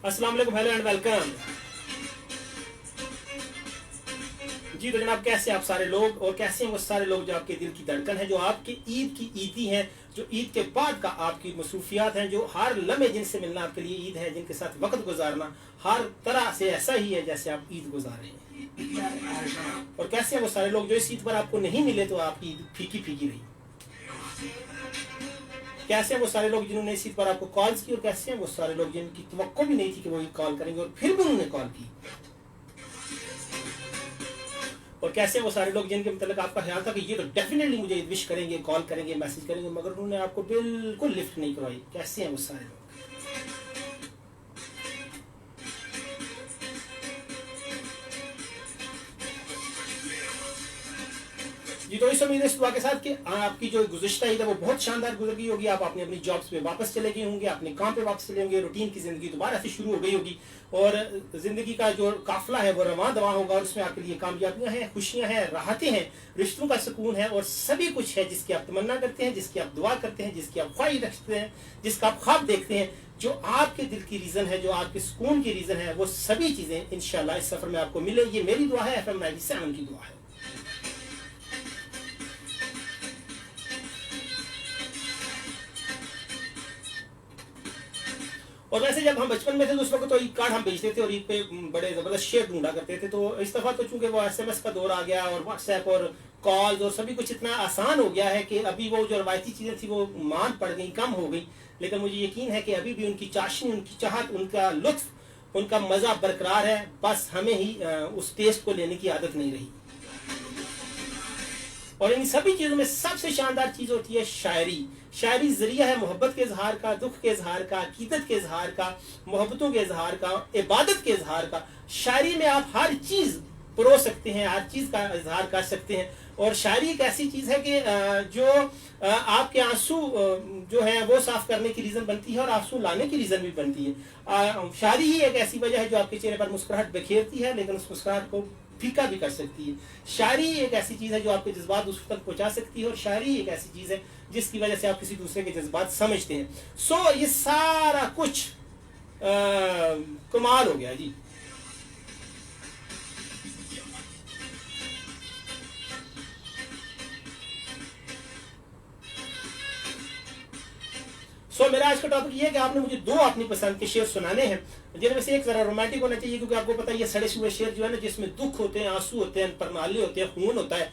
अस्सलाम वालेकुम, hello and welcome. जी तो जनाब, कैसे आप सारे लोग, और कैसे हैं वो सारे लोग जो आपके दिल की धड़कन है, जो आपके ईद की ईदी हैं, जो ईद के बाद का आपकी मसरूफियात हैं, जो हर लम्हे जिनसे मिलना आपके लिए ईद है, जिनके साथ वक्त गुजारना हर तरह से ऐसा ही है जैसे आप ईद गुजार रहे हैं। और कैसे हैं वो सारे लोग जो इस ईद पर आपको नहीं मिले तो आपकी ईद फीकी फीकी रही। कैसे हैं वो सारे लोग जिन्होंने इस ईद पर आपको कॉल्स की, और कैसे हैं वो सारे लोग जिनकी तवक्को भी नहीं थी कि वो कॉल करेंगे और फिर भी उन्होंने कॉल की। और कैसे वो सारे लोग जिनके मतलब आपका ख्याल था कि ये तो डेफिनेटली मुझे विश करेंगे, कॉल करेंगे, मैसेज करेंगे, मगर उन्होंने आपको बिल्कुल लिफ्ट नहीं करवाई। कैसे हैं वो सारे लोग। जी तो इस उम्मीद इस दुआ के साथ कि आपकी जो गुज़िश्ता ईद है वो बहुत शानदार गुजर गई होगी। आप अपनी अपनी जॉब्स पे वापस चले गए होंगे, अपने काम पे वापस चले होंगे, रूटीन की जिंदगी दोबारा से शुरू हो गई होगी, और जिंदगी का जो काफिला है वो रवां दवा होगा, और उसमें आपके लिए कामयाबियां हैं, खुशियां हैं, राहतें हैं, रिश्तों का सुकून है, और सभी कुछ है जिसकी आप तमन्ना करते हैं, जिसकी आप दुआ करते हैं, जिसकी आप ख्वाहिश रखते हैं, जिसका आप ख्वाब देखते हैं, जो आपके दिल की रीजन है, जो आपके सुकून की रीजन है, वो सभी चीजें इंशाल्लाह इस सफर में आपको मिले। ये मेरी दुआ है, FM 97 की दुआ है। और वैसे जब हम बचपन में थे तो उस वक्त तो ईद कार्ड हम भेजते थे और ईद पे बड़े जबरदस्त शेयर ढूंढा करते थे। तो इस दफा तो चूंकि वो SMS का दौर आ गया और व्हाट्सएप और कॉल्स और सभी कुछ इतना आसान हो गया है कि अभी वो जो रवायती चीजें थी वो मान पड़ गई, कम हो गई, लेकिन मुझे यकीन है कि अभी भी उनकी चाशनी, उनकी चाहत, उनका लुत्फ, उनका मजा बरकरार है। बस हमें ही उस टेस्ट को लेने की आदत नहीं रही। और इन सभी चीजों में सबसे शानदार चीज होती है शायरी। शायरी जरिया है मोहब्बत के इजहार का, दुख के इजहार का, अकीदत के इजहार का, मोहब्बतों के इजहार का, इबादत के इजहार का। शायरी में आप हर चीज परो सकते हैं, हर चीज का इजहार कर सकते हैं। और शायरी एक ऐसी चीज है कि जो आपके आंसू जो है वो साफ करने की रीजन बनती है और आंसू लाने की रीजन भी बनती है। शायरी ही एक ऐसी वजह है जो आपके चेहरे पर मुस्कुराहट बिखेरती है, लेकिन उस मुस्कुराहट को फीका भी कर सकती है। शायरी एक ऐसी चीज है जो आपके जज्बात उस तक पहुंचा सकती है, और शायरी एक ऐसी चीज है जिसकी वजह से आप किसी दूसरे के जज्बात समझते हैं। सो ये सारा कुछ कमाल हो गया जी। मेरा आज का टॉपिक ये है कि आपने मुझे 2 अपनी पसंद के शेर सुनाने हैं, जिनमें से एक जरा रोमांटिक होना चाहिए, क्योंकि आपको पता है ये सड़े हुए शेर जो है ना, जिसमें दुख होते हैं, आंसू होते हैं, परनाले होते हैं, खून होता है,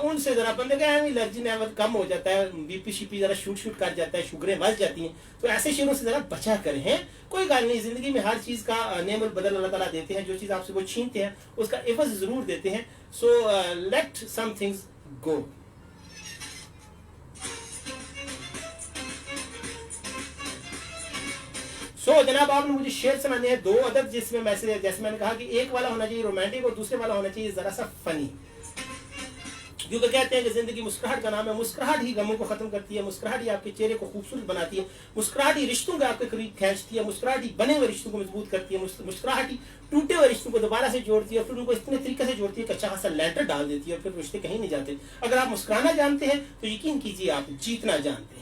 उनसे जरा बंदे का एलर्जी लेवल कम हो जाता है, BP शिपी जरा शूट कर जाता है, शुगरें बढ़ जाती हैं। तो ऐसे शेरों से जरा बचा करें। हैं कोई गाल नहीं, जिंदगी में हर चीज का नेमल बदल अल्लाह ताला देते हैं। जो चीज आपसे वो छीनते हैं उसका एवज जरूर देते हैं। So let some things go. जनाब, आपने मुझे शेर सुनाने हैं 2 अदद, जिसमें मैसेज, जैसे मैंने कहा कि एक वाला होना चाहिए रोमांटिक और दूसरे वाला होना चाहिए जरा सा फनी। क्योंकि कहते हैं कि जिंदगी मुस्कुराहट का नाम है। मुस्कुराहट ही गमों को खत्म करती है, मुस्कुराहट ही आपके चेहरे को खूबसूरत बनाती है, मुस्कुराहट ही रिश्तों को आपके करीब खींचती है, मुस्कुराहट ही बने हुए रिश्तों को मजबूत करती है, मुस्कुराहट ही टूटे हुए रिश्तों को दोबारा से जोड़ती है, फिर उनको इतने तरीके से जोड़ती है कि अच्छा खासा लेंटर डाल देती है, और फिर रिश्ते कहीं नहीं जाते। अगर आप मुस्कुराना जानते हैं तो यकीन कीजिए आप जीतना जानते हैं।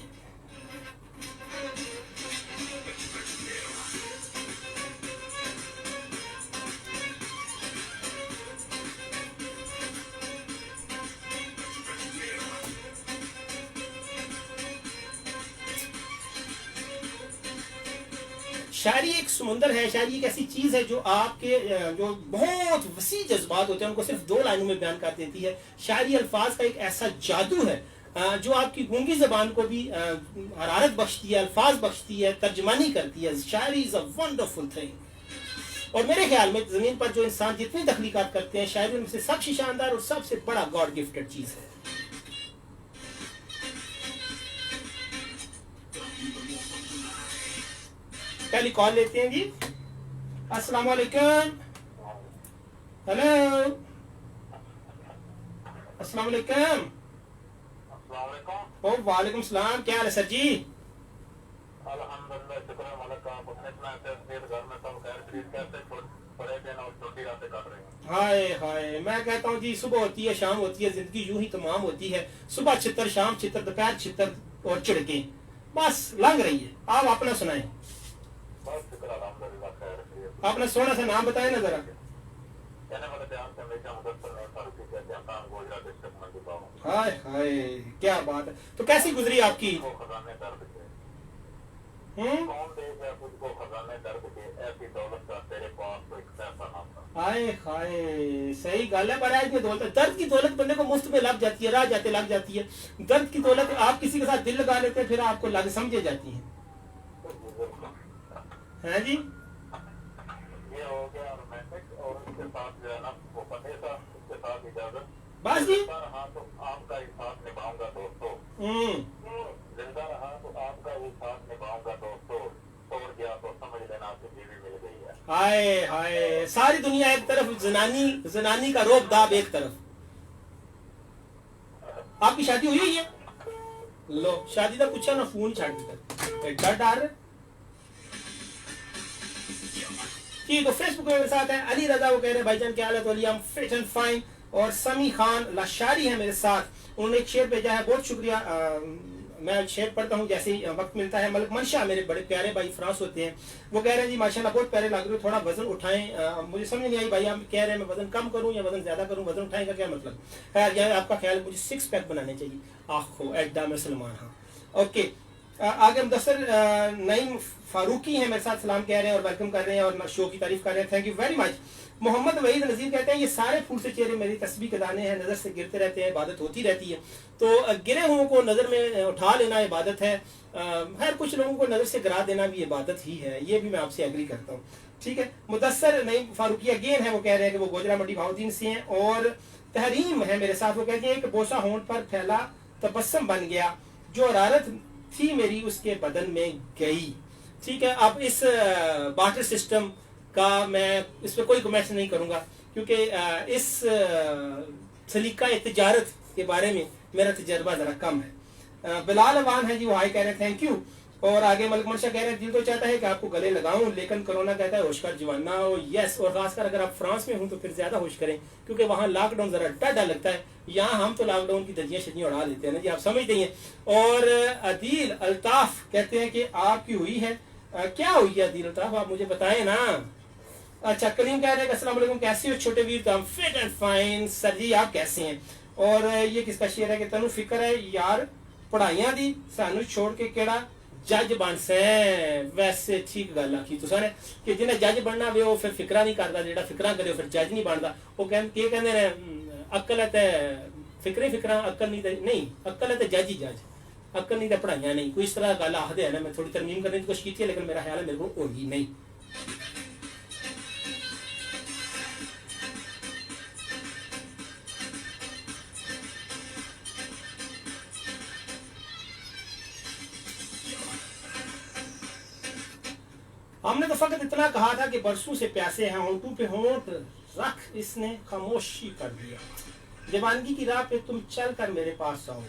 शायरी एक समुंदर है। शायरी एक ऐसी चीज है जो आपके जो बहुत वसी जज्बात होते हैं उनको सिर्फ 2 लाइनों में बयान कर देती है। शायरी अल्फाज का एक ऐसा जादू है जो आपकी गूंगी जबान को भी हरारत बख्शती है, अल्फाज बख्शती है, तर्जमानी करती है। शायरी इज अ वंडरफुल थिंग। और मेरे ख्याल में जमीन पर जो इंसान जितनी तख्लीकात करते हैं, शायरी उनमें से सबसे शानदार और सबसे बड़ा गॉड गिफ्टेड चीज है। पहली कॉल लेते हैं जी। अस्सलाम वालेकुम। हेलो, अस्सलाम वालेकुम। ओ वालेकुम सलाम, क्या हाल है सर जी? अल्हम्दुलिल्लाह, शुक्र है मालिक का। अपने घर में सब खैर खरीद कैसे बड़े दिन और छोटी रातें काट रहे हैं। हाय हाय, मैं कहता हूँ जी, सुबह होती है, शाम होती है, जिंदगी यूं ही तमाम होती है। सुबह छितर, शाम छितर, दोपहर छितर और चिड़के, बस लंघ रही है। आप अपना सुनाएं। बस शुक्र अल्हम्दुलिल्लाह खैर। अपना सोना सा नाम बताए ना जरा। कहने वाले ध्यान से हमेशा मुदस्सिर नहीं फारूकी कहते हैं, काम गोजरा डिस्ट्रिक्ट मंडी पाऊँ। हाय हाय क्या बात है। तो कैसी गुजरी आपकी? वो खजाने दर्द के, कौन देगा तुझको खजाने दर्द के, ऐसी दौलत का तेरे पास तो एक पैसा ना था। हाय हाय सही गल है। बड़ा इतनी दौलत, दर्द की दौलत बंदे को मुफ्त में लग जाती है, राह जाते लग जाती है। दर्द की दौलत आप किसी के साथ दिल लगा लेते हैं, फिर आपको लग समझे जाती है जी। ये हो गया रोमांटिक, और उसके साथ जो है ना वो पते था, उसके साथ इजाजत। बस जी। जिंदा रहा तो आपका ही साथ निभाऊंगा दोस्तों, जिंदा रहा तो आपका ही साथ निभाऊंगा दोस्तों, तोड़ गया तो समझ लेना आपकी बीवी मिल गई है। हाय हाय सारी दुनिया एक तरफ, जनानी का रोब दाब एक तरफ। आपकी शादी हुई है? लो शादी का पूछा ना, फोन छाट देता एड्डा डार जी। तो फेसबुक में मेरे साथ है अली रजा, वो कह रहे हैं भाईजान क्या हाल है? तो अली फिट एंड फाइन। और समी खान लाशारी है मेरे साथ, उन्होंने एक शेर भेजा है, बहुत शुक्रिया। मैं शेर पढ़ता हूँ जैसे ही वक्त मिलता है। मलिक मनशा मेरे बड़े प्यारे भाई फ्रांस होते हैं, वो कह रहे हैं जी माशाल्लाह बहुत प्यारे लग रहे हो, थोड़ा वजन उठाएं। मुझे समझ नहीं आई भाई, आप कह रहे हैं मैं वजन कम करूं या वजन ज्यादा करूं, वजन उठाएं का क्या मतलब? खैर यह आपका ख्याल है, मुझे 6 पैक बनाने चाहिए। आखो एड्डा में सलमान। हाँ ओके। आगे मुदस्सिर नईम फारूकी है मेरे साथ, सलाम कह रहे हैं और वेलकम कर रहे हैं और शो की तारीफ कर रहे हैं, thank you very much. Mohammad Waheed Nazir कहते हैं ये सारे फूल से चेहरे मेरी तस्बीह के दाने हैं, नज़र से गिरते रहते हैं, इबादत होती रहती है। तो गिरे हुओं को नज़र में उठा लेना इबादत है। खैर कुछ लोगों को नज़र से गिरा देना भी इबादत ही है, ये भी मैं आपसे एग्री करता हूँ। ठीक है। मुदस्सिर नईम फारूकी अगेन है, वो कह रहे हैं कि वो गोजरा मंडी भाउद्दीन से हैं। और तहरीम है मेरे साथ, वो कहते हैं एक बोसा होंठ पर फैला तबस्सम बन गया, जो हरारत थी मेरी उसके बदन में गई। ठीक है। अब इस बार्टर सिस्टम का मैं इस पर कोई कमेंट नहीं करूंगा, क्योंकि इस सलीका तिजारत के बारे में मेरा तजर्बा जरा कम है। बिलाल अवान है जी, वो हाई कह रहे हैं, थैंक यू। और आगे मलिक मनशा कह रहे हैं दिल तो चाहता है कि आपको गले लगाऊं, लेकिन कोरोना कहता है होश कर जवाना हो। यस, और खासकर अगर आप फ्रांस में हूं तो फिर ज्यादा होश करें, क्योंकि वहां लॉकडाउन जरा डर लगता है। यहाँ हम तो लॉकडाउन की दजियां शजियां उड़ा लेते हैं ना जी, आप समझते हैं। और अदील अल्ताफ कहते हैं कि आपकी हुई है, क्या हुई है अदील अल्ताफ, आप मुझे बताएं ना। अच्छा करीम कह रहे हैं अस्सलाम वालेकुम, कैसे हो छोटे वीर? तो हम फिट एंड फाइन। सर जी आप कैसे हैं? और ये किसका शेर है कि तनु फिक्र है यार पढ़ाइयां दी, सानू छोड़ के केड़ा जज बन से। वैसे ठीक गल आखी तुसां ने कि जिन्हें जज बनना वे वो फिर फिक्रा नहीं करता, जेड़ा फिक्रा करे फिर जज नहीं बनता। वो कहते ने अक्ल है ते फिक्रे फिक्रा, अक्ल नहीं अक्ल है ते जज ही जज, अक्ल नहीं ते पढ़ाइयां नहीं। कोई इस तरह गल आखदे है ना, मैं थोड़ी तरमीम करने की कोशिश की थी, लेकिन मेरा ख्याल है मेरे को होगी नहीं। हमने तो फकत इतना कहा था कि बरसों से प्यासे हैं, होंठों पे होंठ रख इसने खामोशी कर दिया, दीवानगी की राह पे तुम चल कर मेरे पास आओ।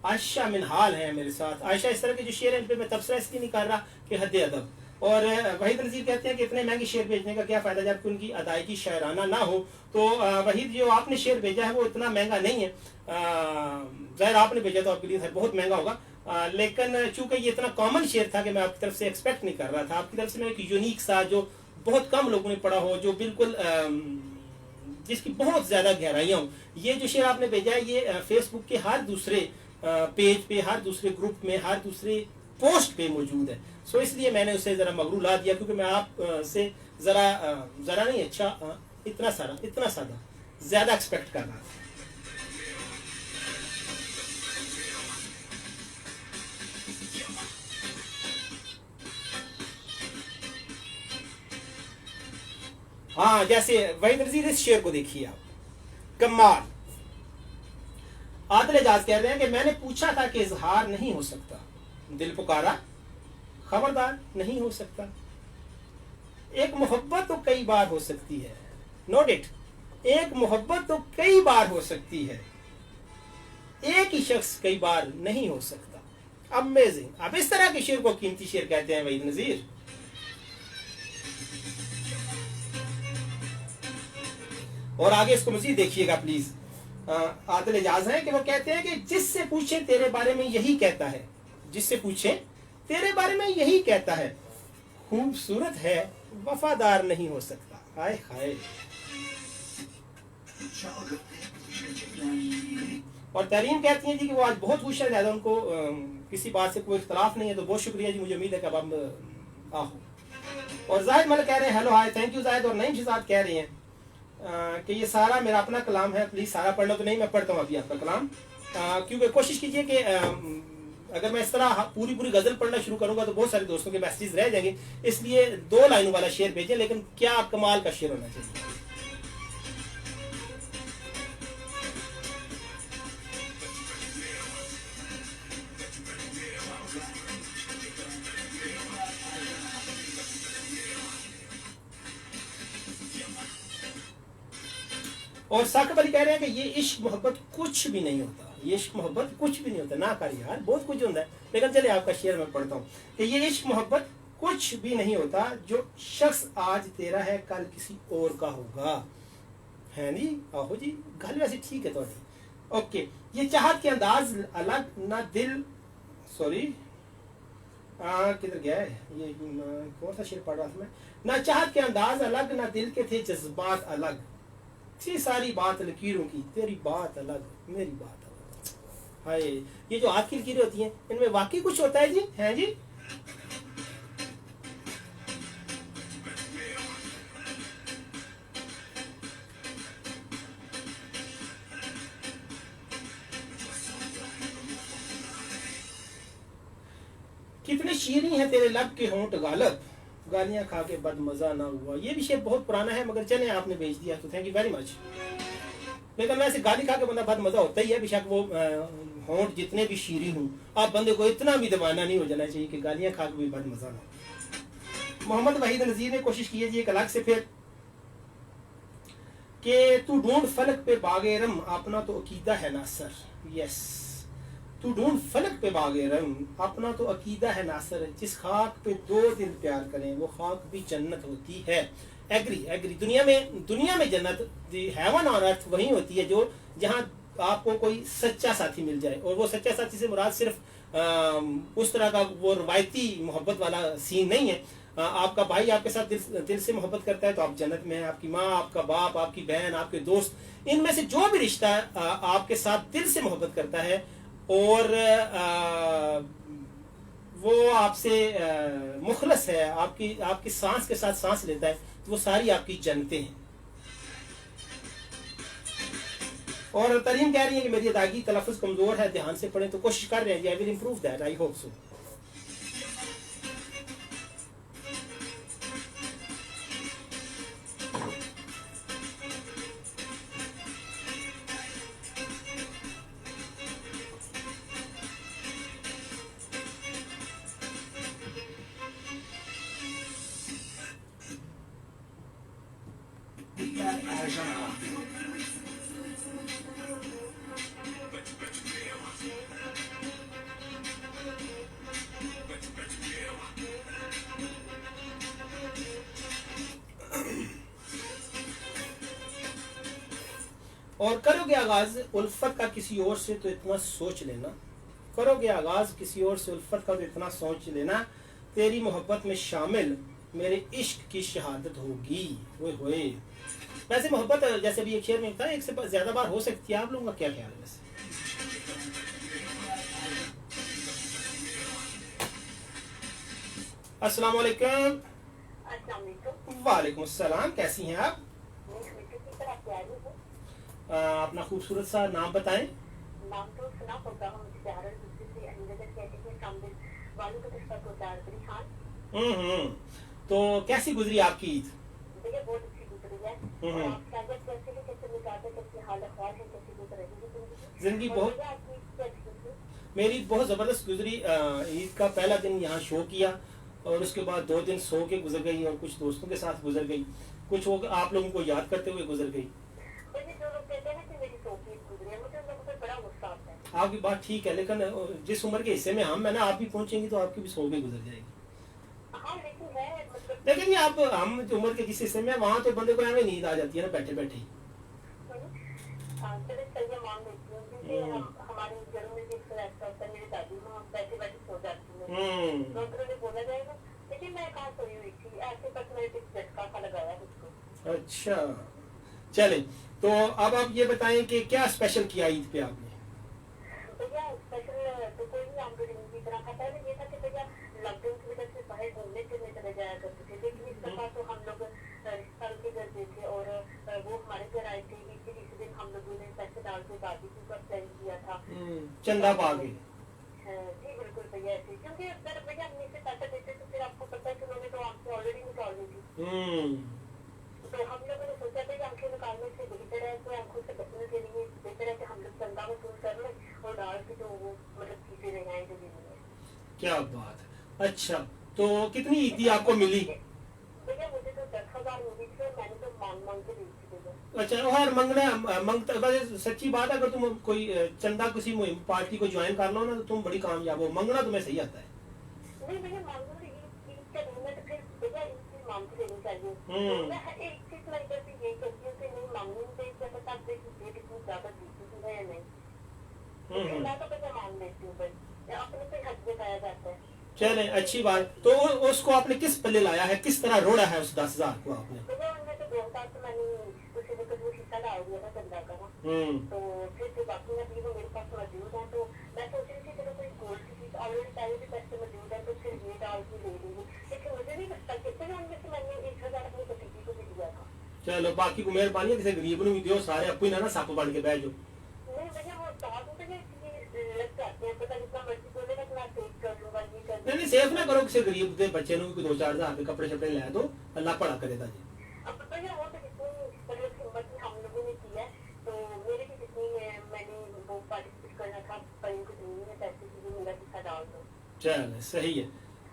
आयशा मिनहाल है मेरे साथ। आयशा इस तरह के जो शेर हैं इन पे मैं तबसरा इसलिए नहीं कर रहा कि हद अदब। और वहीद नज़ीर कहते हैं कि इतने महंगे शेर भेजने का क्या फायदा जबकि उनकी अदायगी शायराना ना हो। तो वहीद जो आपने शेर भेजा है वो इतना महंगा नहीं है, ज़ाहिर आपने भेजा तो आपके लिए बहुत महंगा होगा, लेकिन चूंकि ये इतना कॉमन शेर था कि मैं आपकी तरफ से एक्सपेक्ट नहीं कर रहा था। आपकी तरफ से मैं एक यूनिक सा जो बहुत कम लोगों ने पढ़ा हो, जो बिल्कुल जिसकी बहुत ज्यादा गहराइयां हो, ये जो शेर आपने भेजा है ये फेसबुक के हर दूसरे पेज पे, हर दूसरे ग्रुप में, हर दूसरे पोस्ट पे मौजूद है। सो इसलिए मैंने उसे जरा मगरू ला दिया, क्योंकि मैं आप से जरा नहीं अच्छा इतना सादा ज्यादा एक्सपेक्ट कर रहा था। हाँ जैसे वहीद नज़ीर, इस शेर को देखिए आप, कमाल। आदिल एजाज कह रहे हैं कि मैंने पूछा था कि इजहार नहीं हो सकता, दिल पुकारा खबरदार नहीं हो सकता। एक मोहब्बत तो कई बार हो सकती है, नोट इट, एक मोहब्बत तो कई बार हो सकती है, एक ही शख्स कई बार नहीं हो सकता। अमेजिंग। अब इस तरह के शेर को कीमती शेर कहते हैं वहीद नज़ीर। और आगे इसको मजीद देखिएगा प्लीज। आदिल एजाज है कि वो कहते हैं कि जिससे पूछे तेरे बारे में यही कहता है, जिससे पूछे तेरे बारे में यही कहता है, खूबसूरत है वफादार नहीं हो सकता। हाय हाय। और तरीन कहती हैं जी कि वो आज बहुत खुश है, ज़्यादा उनको किसी बात से कोई इख्तलाफ नहीं है। तो बहुत शुक्रिया जी, मुझे उम्मीद है कि अब हम आहो। और जाहिद मलिक कह रहे हैं hello hi, thank you Zahid. और नईम शहजाद कह रहे हैं कि ये सारा मेरा अपना कलाम है, प्लीज़ सारा पढ़ लो। तो नहीं, मैं पढ़ता हूँ अभी आपका कलाम, क्योंकि कोशिश कीजिए कि अगर मैं इस तरह पूरी गज़ल पढ़ना शुरू करूँगा तो बहुत सारे दोस्तों के मैसेज रह जाएंगे। इसलिए 2 लाइनों वाला शेर भेजें, लेकिन क्या कमाल का शेर होना चाहिए। और साकिब अली कह रहे हैं कि ये इश्क मोहब्बत कुछ भी नहीं होता, ये इश्क मोहब्बत कुछ भी नहीं होता। ना कर यार, बहुत कुछ होता है। लेकिन चलिए आपका शेर मैं पढ़ता हूँ कि ये इश्क मोहब्बत कुछ भी नहीं होता, जो शख्स आज तेरा है कल किसी और का होगा। है नी? आहो जी, गल वैसे ठीक है थोड़ी। ओके, ये चाहत के अंदाज अलग ना दिल, सॉरी किधर गया है ये, कौन सा शेर पढ़ रहा था मैं। ना चाहत के अंदाज अलग ना दिल के थे जज्बात अलग, थी सारी बात लकीरों की, तेरी बात अलग मेरी बात अलग। हाय, ये जो हाथ की लकीरें होती हैं इनमें वाकई कुछ होता है जी। हैं जी? कितने शीरी हैं तेरे लब के होंठ गालब, गालियां खा के बदमजा ना हुआ। ये भी शेर बहुत पुराना है, मगर चले आपने भेज दिया तो थैंक यू वेरी मच। लेकिन वैसे गाली खा के बंदा बदमजा होता ही है, बेशक वो होंठ जितने भी शीरी हूँ। आप बंदे को इतना भी दबाना नहीं हो जाना चाहिए कि गालियां खा के भी बदमजा ना हो। मोहम्मद वहीद नजीर ने कोशिश की है जी एक अलग से फिर कि तू ढूंढ फलक पे बागेरम, अपना तो अकीदा है नासर। यस, तू ढूंढ फलक पे बागेरम, अपना तो अकीदा है नासर। जिस खाक पे 2 दिल प्यार करें वो खाक भी जन्नत होती है। Agree agree. दुनिया में जन्नत, हेवन ऑन अर्थ वही होती है जो जहाँ आपको कोई सच्चा साथी मिल जाए। और वो सच्चा साथी से मुराद सिर्फ उस तरह का वो रवायती मोहब्बत वाला सीन नहीं है। आपका भाई आपके साथ दिल से मोहब्बत करता है तो आप जन्नत में हैं। आपकी माँ, आपका बाप, आपकी बहन, आपके दोस्त, इनमें से जो भी रिश्ता आपके साथ दिल से मोहब्बत करता है और वो आपसे मुखलस है, आपकी सांस के साथ सांस लेता है, तो वो सारी आपकी जन्नतें हैं। और तरीन कह रही है कि मेरी अदायगी तलफ़ुज़ कमज़ोर है, ध्यान से पढ़ें। तो कोशिश कर रहे हैं जी, I will improve that, I hope so. और करोगे आगाज उल्फत का किसी और से तो इतना सोच लेना, करोगे आगाज किसी और से उल्फत का तो इतना सोच लेना, तेरी मोहब्बत में शामिल मेरे इश्क की शहादत होगी। ओए होए। वैसे मोहब्बत जैसे भी एक शेर में था, एक से ज्यादा बार हो सकती है। आप लोगों का क्या ख्याल है वैसे? अस्सलाम वालेकुम। वालेकुम अस्सलाम, कैसी हैं आप? अपना खूबसूरत सा नाम बताएं। नाम तो सुना होगा, हम ज़्यादा दूसरे से अलीगढ़ कहते हैं, सामने वालों को किस पर गुजार बड़ी खान। तो कैसी गुजरी आपकी ईद? देखिए बहुत अच्छी गुजरी है। और आप क्या कैसे हैं, कैसे गुजारते, कैसे हाल अहवाल है, कैसे गुजर रही है जिंदगी? बहुत, मेरी बहुत ज़बरदस्त गुजरी। ईद का पहला दिन यहाँ शो किया और उसके बाद 2 दिन सो के गुजर गई और कुछ दोस्तों के साथ गुजर गई, कुछ वो आप लोगों को याद करते हुए गुजर गई। आपकी बात ठीक है, लेकिन जिस उम्र के हिस्से में हम है ना, आप भी पहुंचेंगी तो आपकी भी 100 भी गुजर जाएगी। लेकिन ये आप हम जो उम्र के जिस हिस्से में वहाँ तो बंदे को हमें नींद आ जाती है ना बैठे बैठे। लेकिन मैं कहाँ सोई हुई थी, ऐसे बस मैंने कुछ झटका सा लगाया मुझको। अच्छा चले, तो अब आप ये बताएं कि क्या स्पेशल किया ईद पे आपने? भैया स्पेशल तो कोई नहीं, हम लोग की तरह का पहले ये था कि भैया लॉकडाउन की वजह से बाहर घूमने फिरने चले जाया करते थे, लेकिन इस दफा तो हम लोग रिश्तेदारों के घर गए थे और वो हमारे घर आए थे। ईद के इसी दिन हम लोगों ने पैसे डाल के बारबेक्यू का प्लान किया था। चंदा पा के। जी बिल्कुल भैया ऐसे, क्योंकि अगर भैया अपने से पैसा देते तो फिर आपको पता है कि उन्होंने तो आपसे ऑलरेडी निकाल ली थी। तो हम लोगों ने सोचा था कि आंखें निकालने से बेहतर है, तो आंखों से बचने के लिए बेहतर है कि हम लोग चंदा वसूल कर लें और डाल के तो वो मतलब चीजें ले आए जो लेनी है। क्या बात है। अच्छा तो कितनी ईदी आपको मिली? भैया मुझे तो 10,000 मिली थी और मैंने तो मांग मांग के दी थी भैया। अच्छा और मांगता वैसे सच्ची बात है, अगर तुम कोई चंदा किसी मुहिम पार्टी को ज्वाइन कर लो ना तो तुम बड़ी कामयाब हो। मांगना तुम्हें सही आता है। नहीं भैया मांगना ईद का दिन है तो फिर भैया ईद की मांग के लेनी चाहिए। तो मैं एक चीज मैं इधर से यही कहती हूँ कि नहीं मांगनी नहीं चाहिए, क्या पता आप देखिए डेट इतनी ज्यादा दीदी है या नहीं। मैं तो भैया मांग लेती हूँ भाई, अपने पे हक बताया जाता है। चले अच्छी बात। तो उसको आपने किस पल्ले लाया है, किस तरह रोड़ा है उस 10,000 को आपने? भैया उनमें तो 2 साल तो मैंने उसी वक्त वो हिस्सा डाल दिया था चंदा का ना। तो फिर जो बाकी में भी वो मेरे पास मौजूद है, तो मैं सोच रही थी चलो कोई गोल्ड की चीज ऑलरेडी पहले भी पैसे मौजूद है तो फिर ये डाल के ले लूंगी, लेकिन मुझे नहीं लगता कि फिर उनमें से मैंने 1,000 अपनी भतीजी को भी दिया था। चलो बाकी को मेहरबानी किसी गरीब को भी दियो, सारे अपनी ना सप बन के बैठ जाओ। नहीं भैया वो बता दूं भैया कि लग जाते हैं, पता जितना मर्जी बोलेगा कि मैं सेव कर लूंगा ये कर नहीं सेफ ना करो, किसी गरीब के बच्चे को कोई 2-4 हज़ार के कपड़े शपड़े ला दो, अल्लाह भला करेगा जी। अब भैया वो तो जितनी मतलब हिम्मत हम लोगों ने की है, तो मेरे भी जितनी मैंने वो पार्टिसिपेट करना था पर इनको जमीन में पैसे की मेरा हिस्सा डाल दो। चल सही है।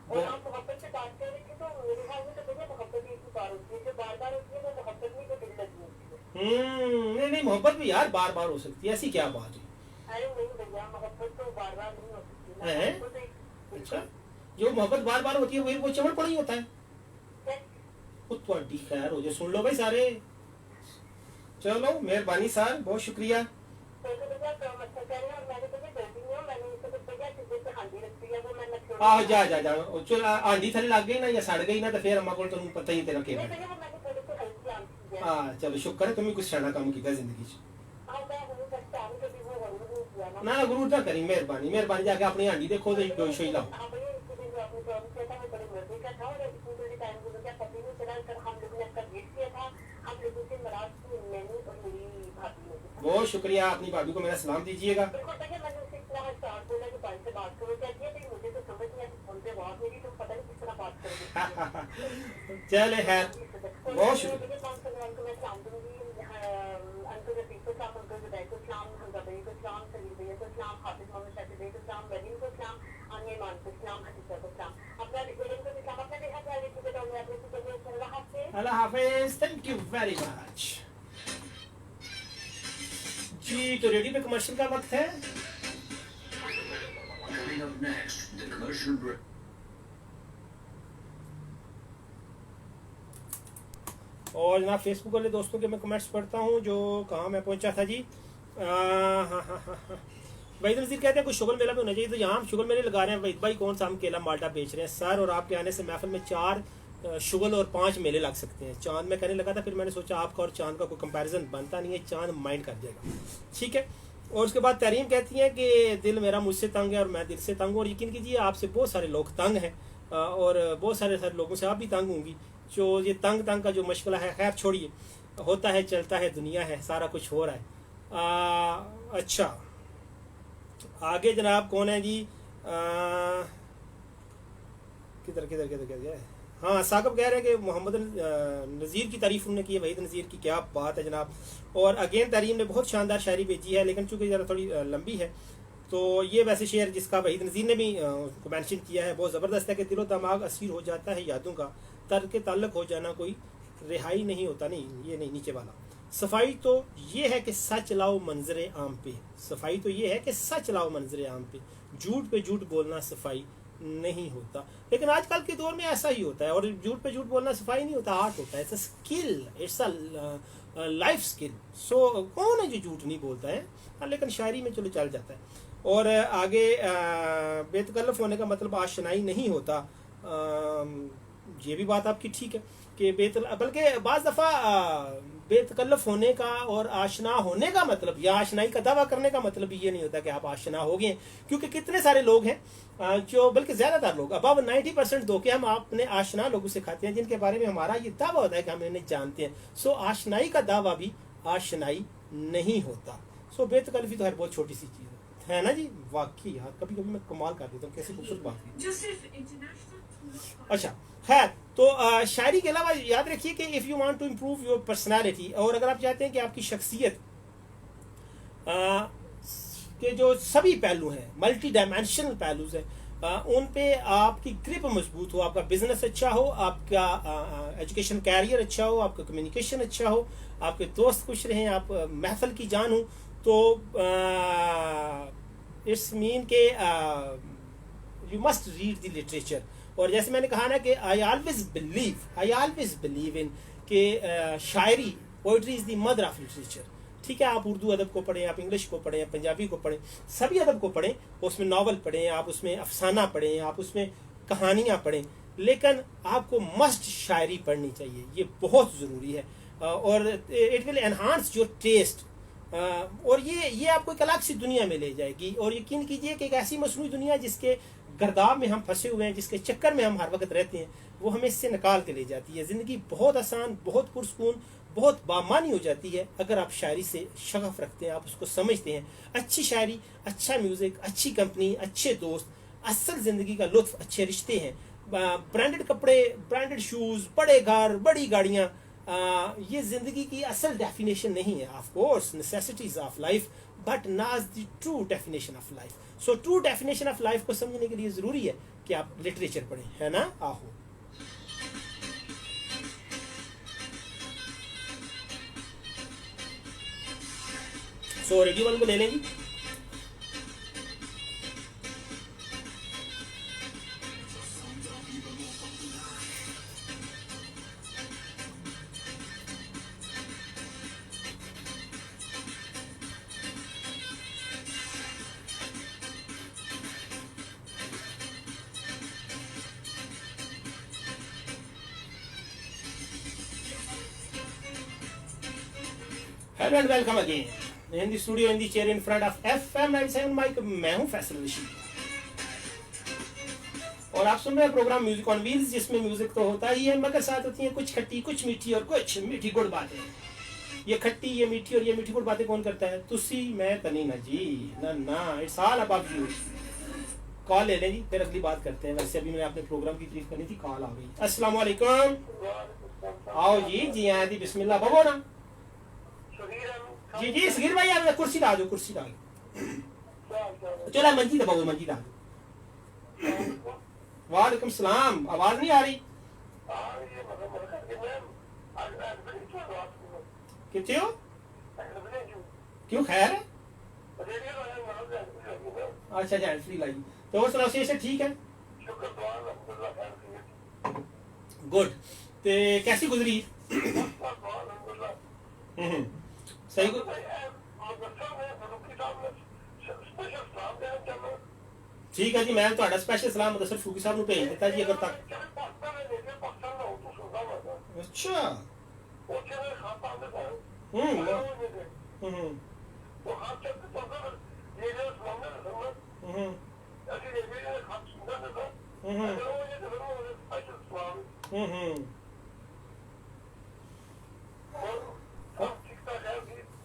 और आप मोहब्बत से बात कर रहे थे तो मेरे ख्याल में तो भैया मोहब्बत एक ही बार होती है, जो बार बार होती है वो मोहब्बत नहीं, जो दिल लगी होती है। नहीं मोहब्बत भी यार बार बार हो सकती है, ऐसी क्या बात है? अरे नहीं भैया मोहब्बत तो बार बार नहीं हो सकती है? ना। अच्छा जो मोहब्बत बार बार होती है वही वो चमड़ पड़ा ही होता है। खैर हो जाए, सुन लो भाई सारे। चलो मेहरबानी सर, बहुत शुक्रिया। आह जा जा जा चल आंधी थले लग गई ना या सड़ गई ना तो फिर अम्मा को तुम पता ही तेरा केवल। चलो शुक्र है तुम्हें कुछ शाना काम किया जिंदगी च। ना गुरु ना करी, मेहरबानी मेहरबानी जाके अपनी हांडी देखो तो डोई शोई लाओ। बहुत शुक्रिया, अपनी भाभी को मेरा सलाम दीजिएगा। चले खैर बहुत शुक्रिया। अल्लाह हाफिज, थैंक यू वेरी मच जी। तो रेडियो पे कमर्शियल का वक्त है। और जनाब फेसबुक वाले दोस्तों के मैं कमेंट्स पढ़ता हूँ जो कहाँ मैं पहुँचा था जी। वहीद नज़ीर कहते हैं कुछ शुगर मेला में होना चाहिए, तो यहाँ हम शुगर मेले लगा रहे हैं। वहीद भाई कौन सा हम केला माल्टा बेच रहे हैं सर, और आपके आने से महफिल में 4 शुगर और 5 मेले लग सकते हैं। चांद में कहने लगा था, फिर मैंने सोचा आपका और चांद का कोई कंपैरिजन बनता नहीं है, चांद माइंड कर जाएगा, ठीक है। और उसके बाद तरीम कहती है कि दिल मेरा मुझसे तंग है और मैं दिल से तंग हूँ, और यकीन कीजिए आपसे बहुत सारे लोग तंग हैं और बहुत सारे लोगों से आप भी तंग होंगी। जो ये तंग का जो मशगला है, खैर छोड़िए, होता है चलता है, दुनिया है, सारा कुछ हो रहा है। अच्छा आगे जनाब कौन है जी? किधर किधर किधर किधर है? हाँ साकब कह रहे हैं कि मोहम्मद नज़ीर की तारीफ उन्होंने की है। वहीद नज़ीर की क्या बात है जनाब। और अगेन तरीम ने बहुत शानदार शायरी भेजी है, लेकिन चूँकि ज़रा थोड़ी लंबी है तो ये वैसे शेर जिसका वहीद नज़ीर ने भी उसको मेंशन किया है बहुत ज़बरदस्त है कि दिलो दिमाग असीर हो जाता है यादों का, तर्क ताल्लुक हो जाना कोई रिहाई नहीं होता। नहीं ये नहीं, नीचे वाला। सफाई तो ये है कि सच लाओ मंजर आम पे, सफाई तो ये है कि सच लाओ मंजर आम पे, झूठ पे झूठ बोलना सफाई नहीं होता। लेकिन आजकल के दौर में ऐसा ही होता है, और झूठ पे झूठ बोलना सफाई नहीं होता, आर्ट होता है, it's a skill, it's a life skill. So कौन है जो झूठ नहीं बोलता है, लेकिन शायरी में चलो चल जाता है। और आगे बेतकल्लफ होने का मतलब आशनाई नहीं होता, ये भी बात आपकी ठीक है कि बल्कि बाज़ दफ़ा बेतकल्लफ होने का और आशना होने का मतलब या आशनाई का दावा करने का मतलब ये नहीं होता कि आप आशना हो गए, क्योंकि कितने सारे लोग हैं जो, बल्कि ज़्यादातर लोग, अबव 90% धोखे हम अपने आशना लोगों से खाते हैं जिनके बारे में हमारा ये दावा होता है कि हम इन्हें जानते हैं। सो आशनाई का दावा भी आशनाई नहीं होता। सो बेतकल्फी तो हर बहुत छोटी सी चीज़ है ना जी। वाकई यार कभी कभी मैं कमाल कर देता हूँ, कैसी खूबसूरत बात है। अच्छा खैर, तो शायरी के अलावा याद रखिए कि if you want to improve your personality, और अगर आप चाहते हैं कि आपकी शख्सियत के जो सभी पहलू हैं, मल्टी डायमेंशनल पहलूज हैं, उन पे आपकी ग्रिप मजबूत हो, आपका बिजनेस अच्छा हो, आपका एजुकेशन कैरियर अच्छा हो, आपका कम्युनिकेशन अच्छा हो, आपके दोस्त खुश रहें, आप महफल की जान हो, तो इट्स मीन के you must read the literature. और जैसे मैंने कहा ना कि आई ऑलवेज बिलीव इन कि शायरी, poetry is the mother of literature. ठीक है, आप उर्दू अदब को पढ़ें, आप इंग्लिश को पढ़ें, आप पंजाबी को पढ़ें, सभी अदब को पढ़ें, उसमें नावल पढ़ें, आप उसमें अफसाना पढ़ें, आप उसमें कहानियाँ पढ़ें, लेकिन आपको मस्ट शायरी पढ़नी चाहिए, ये बहुत ज़रूरी है। और it will enhance your taste, और ये आपको एक अलग सी दुनिया में ले जाएगी। और यकीन कीजिए कि एक ऐसी मसनूई दुनिया जिसके गर्दाब में हम फंसे हुए हैं, जिसके चक्कर में हम हर वक्त रहते हैं, वो हमें इससे निकाल के ले जाती है। ज़िंदगी बहुत आसान, बहुत पुरसकून, बहुत बामानी हो जाती है अगर आप शायरी से शगफ रखते हैं, आप उसको समझते हैं। अच्छी शायरी, अच्छा म्यूज़िक, अच्छी कंपनी, अच्छे दोस्त, असल ज़िंदगी का लुत्फ़ अच्छे रिश्ते हैं। ब्रांडेड कपड़े, ब्रांडेड शूज़, बड़े घर, बड़ी गाड़ियाँ, ये ज़िंदगी की असल डेफिनेशन नहीं है। Of course necessities of life, but not the true definition of life. So true definition of life को समझने के लिए ज़रूरी है कि आप लिटरेचर पढ़ें, है ना। आहो सो रेडियो वन को ले लेंगी। Hello and welcome again in the studio, in the chair, in front of FM 97 mic. मैं हूं फैसल रशीद और आप सुन रहे हैं प्रोग्राम म्यूजिक ऑन व्हील्स, जिसमें म्यूजिक तो होता ही है, मगर साथ होती हैं कुछ खट्टी, कुछ मीठी और कुछ मीठी गुड़ बातें। ये खट्टी, ये मीठी और ये मीठी गुड़ बातें कौन करता है? तुसी, मैं, तनी ना जी, ना, it's all about you. Call ले लें जी, फिर अगली बात करते हैं। वैसे अभी मैंने अपने प्रोग्राम की तारीफ करनी थी, कॉल आ गई। अस्सलाम वालेकुम। आओ जी आए थी, बिस्मिल्लाह बबो ना जी सगीर भाई, आप कुर्सी ला दो, कुर्सी ला दो। चलो मंजी दबाओ, मंजी ला दो। वालेकुम सलाम, आवाज नहीं आ रही? कितने हो? क्यों, खैर है? अच्छा अच्छा, फ्री लाई तो और सुनाओ, से ठीक है, गुड। ते कैसी गुजरी? सही को ठीक है जी, मैं ਤੁਹਾਡਾ स्पेशल सलाम मुदस्सिर फूकी साहब ਨੂੰ ਭੇਜ ਦਿੱਤਾ ਜੀ अगर तक। अच्छा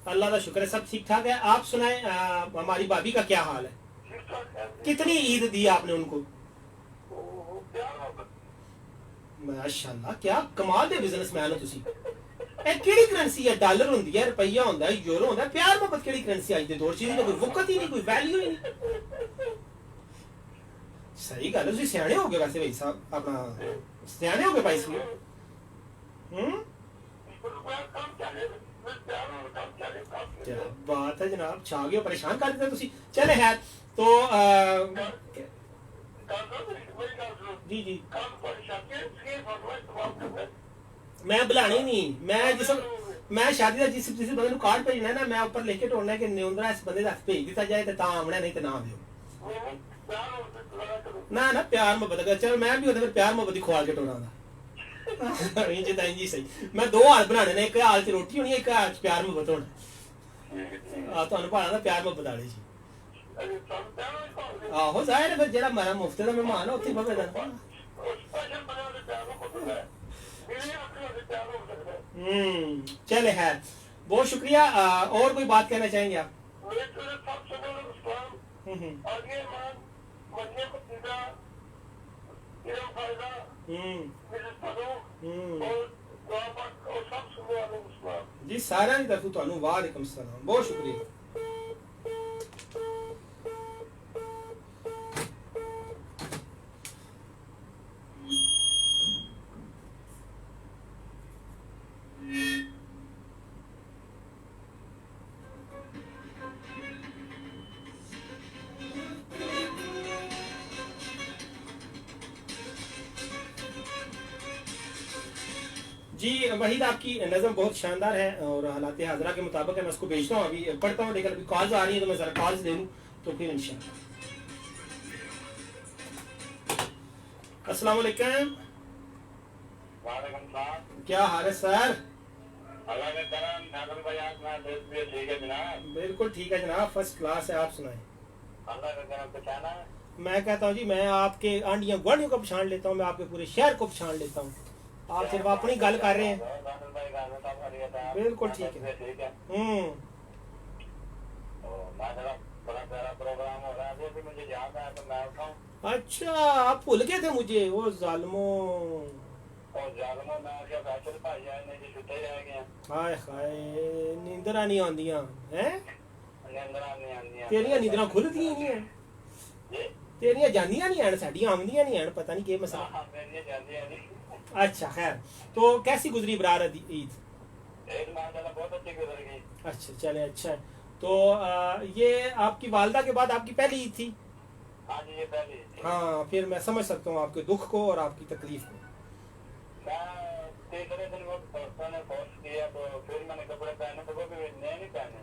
अल्लाह का शुक्र है, सब ठीक ठाक है। आप सुनाए, हमारी भाभी का क्या हाल है? कितनी ईद दी आपने उनको? माशाल्लाह, क्या कमाल दे बिजनेसमैन हो तुसी। ए केड़ी करेंसी है? डॉलर होंदी है, रुपया होंदा है, यूरो होंदा है, प्यार मोहब्बत केड़ी करेंसी आई दे दौर च? कोई वक्त ही नहीं, कोई वैल्यू ही नहीं। सही गल है, तुसी सियाणे हो गए वैसे भाई साहब, अपना सियाणे हो गए भाई साहब। क्या बात है जनाब, छा गए, परेशान कर देते तुसी। चले खैर, तो जी जी, मैं बुलानी नहीं, मैं शादी का जिस बंदे कार्ड भेजना है ना, मैं ऊपर लिख के टोड़ना है कि न्यूंदरा इस बंदे का भेज दिता जाए तो आमना, नहीं तो ना आवियो। ना ना प्यार मोहब्बत कर चल मैं भी होता फिर प्यार मोहब्बत ही खुआ के टोना दा इंज तां जी सही मैं दो हाल बनाने ने एक हाल च रोटी होनी एक हाल च प्यार मोहब्बत होना आ तुहानू भाणा दा प्यार मोहब्बत आले जी आहो जाहिर है फिर जेड़ा मेरा मुफ्त दा मेहमान है उत्थे बवे दा चले खैर बहुत शुक्रिया और कोई बात कहना चाहेंगे आप जी सारा की तरफ तुहानू वालेकुम सलाम बहुत शुक्रिया जी वहीद आपकी नज़म बहुत शानदार है और हालात हाजरा के मुताबिक है मैं उसको भेजता हूँ अभी पढ़ता हूँ लेकिन अभी कॉल्स आ रही है तो मैं ज़रा कॉल्स ले लूँ तो फिर इंशाल्लाह। अस्सलाम वालेकुम। क्या हाल है सर? बिल्कुल ठीक है जनाब फर्स्ट क्लास है आप सुनाएं। मैं कहता हूँ जी मैं आपके आंडियों गुआढ़ियों को पछाण लेता हूँ मैं आपके पूरे शहर को पछाण लेता हूँ आप सिर्फ अपनी गल कर रहे हैं बिल्कुल ठीक है अच्छा आप भूल गए थे मुझे वो जालिमो हाय हाय नींदरा नहीं आंदियां हैं तेरियां नींदरा खुलदियां नहीं हैं तेरियां जांदियां नहीं हैं साडियां आंदियां नहीं हैं पता नहीं के मसला अच्छा खैर तो कैसी गुजरी बरार ईद? बहुत अच्छी गुजर गई। अच्छा चले अच्छा है तो ये आपकी वालदा के बाद आपकी पहली ईद थी? हाँ जी ये पहली ईद थी। हाँ फिर मैं समझ सकता हूँ आपके दुख को और आपकी तकलीफ को। मैं तीसरे दिन वो दोस्तों ने फोर्स किया तो फिर मैंने कपड़े पहने तो वो भी नए नहीं पहने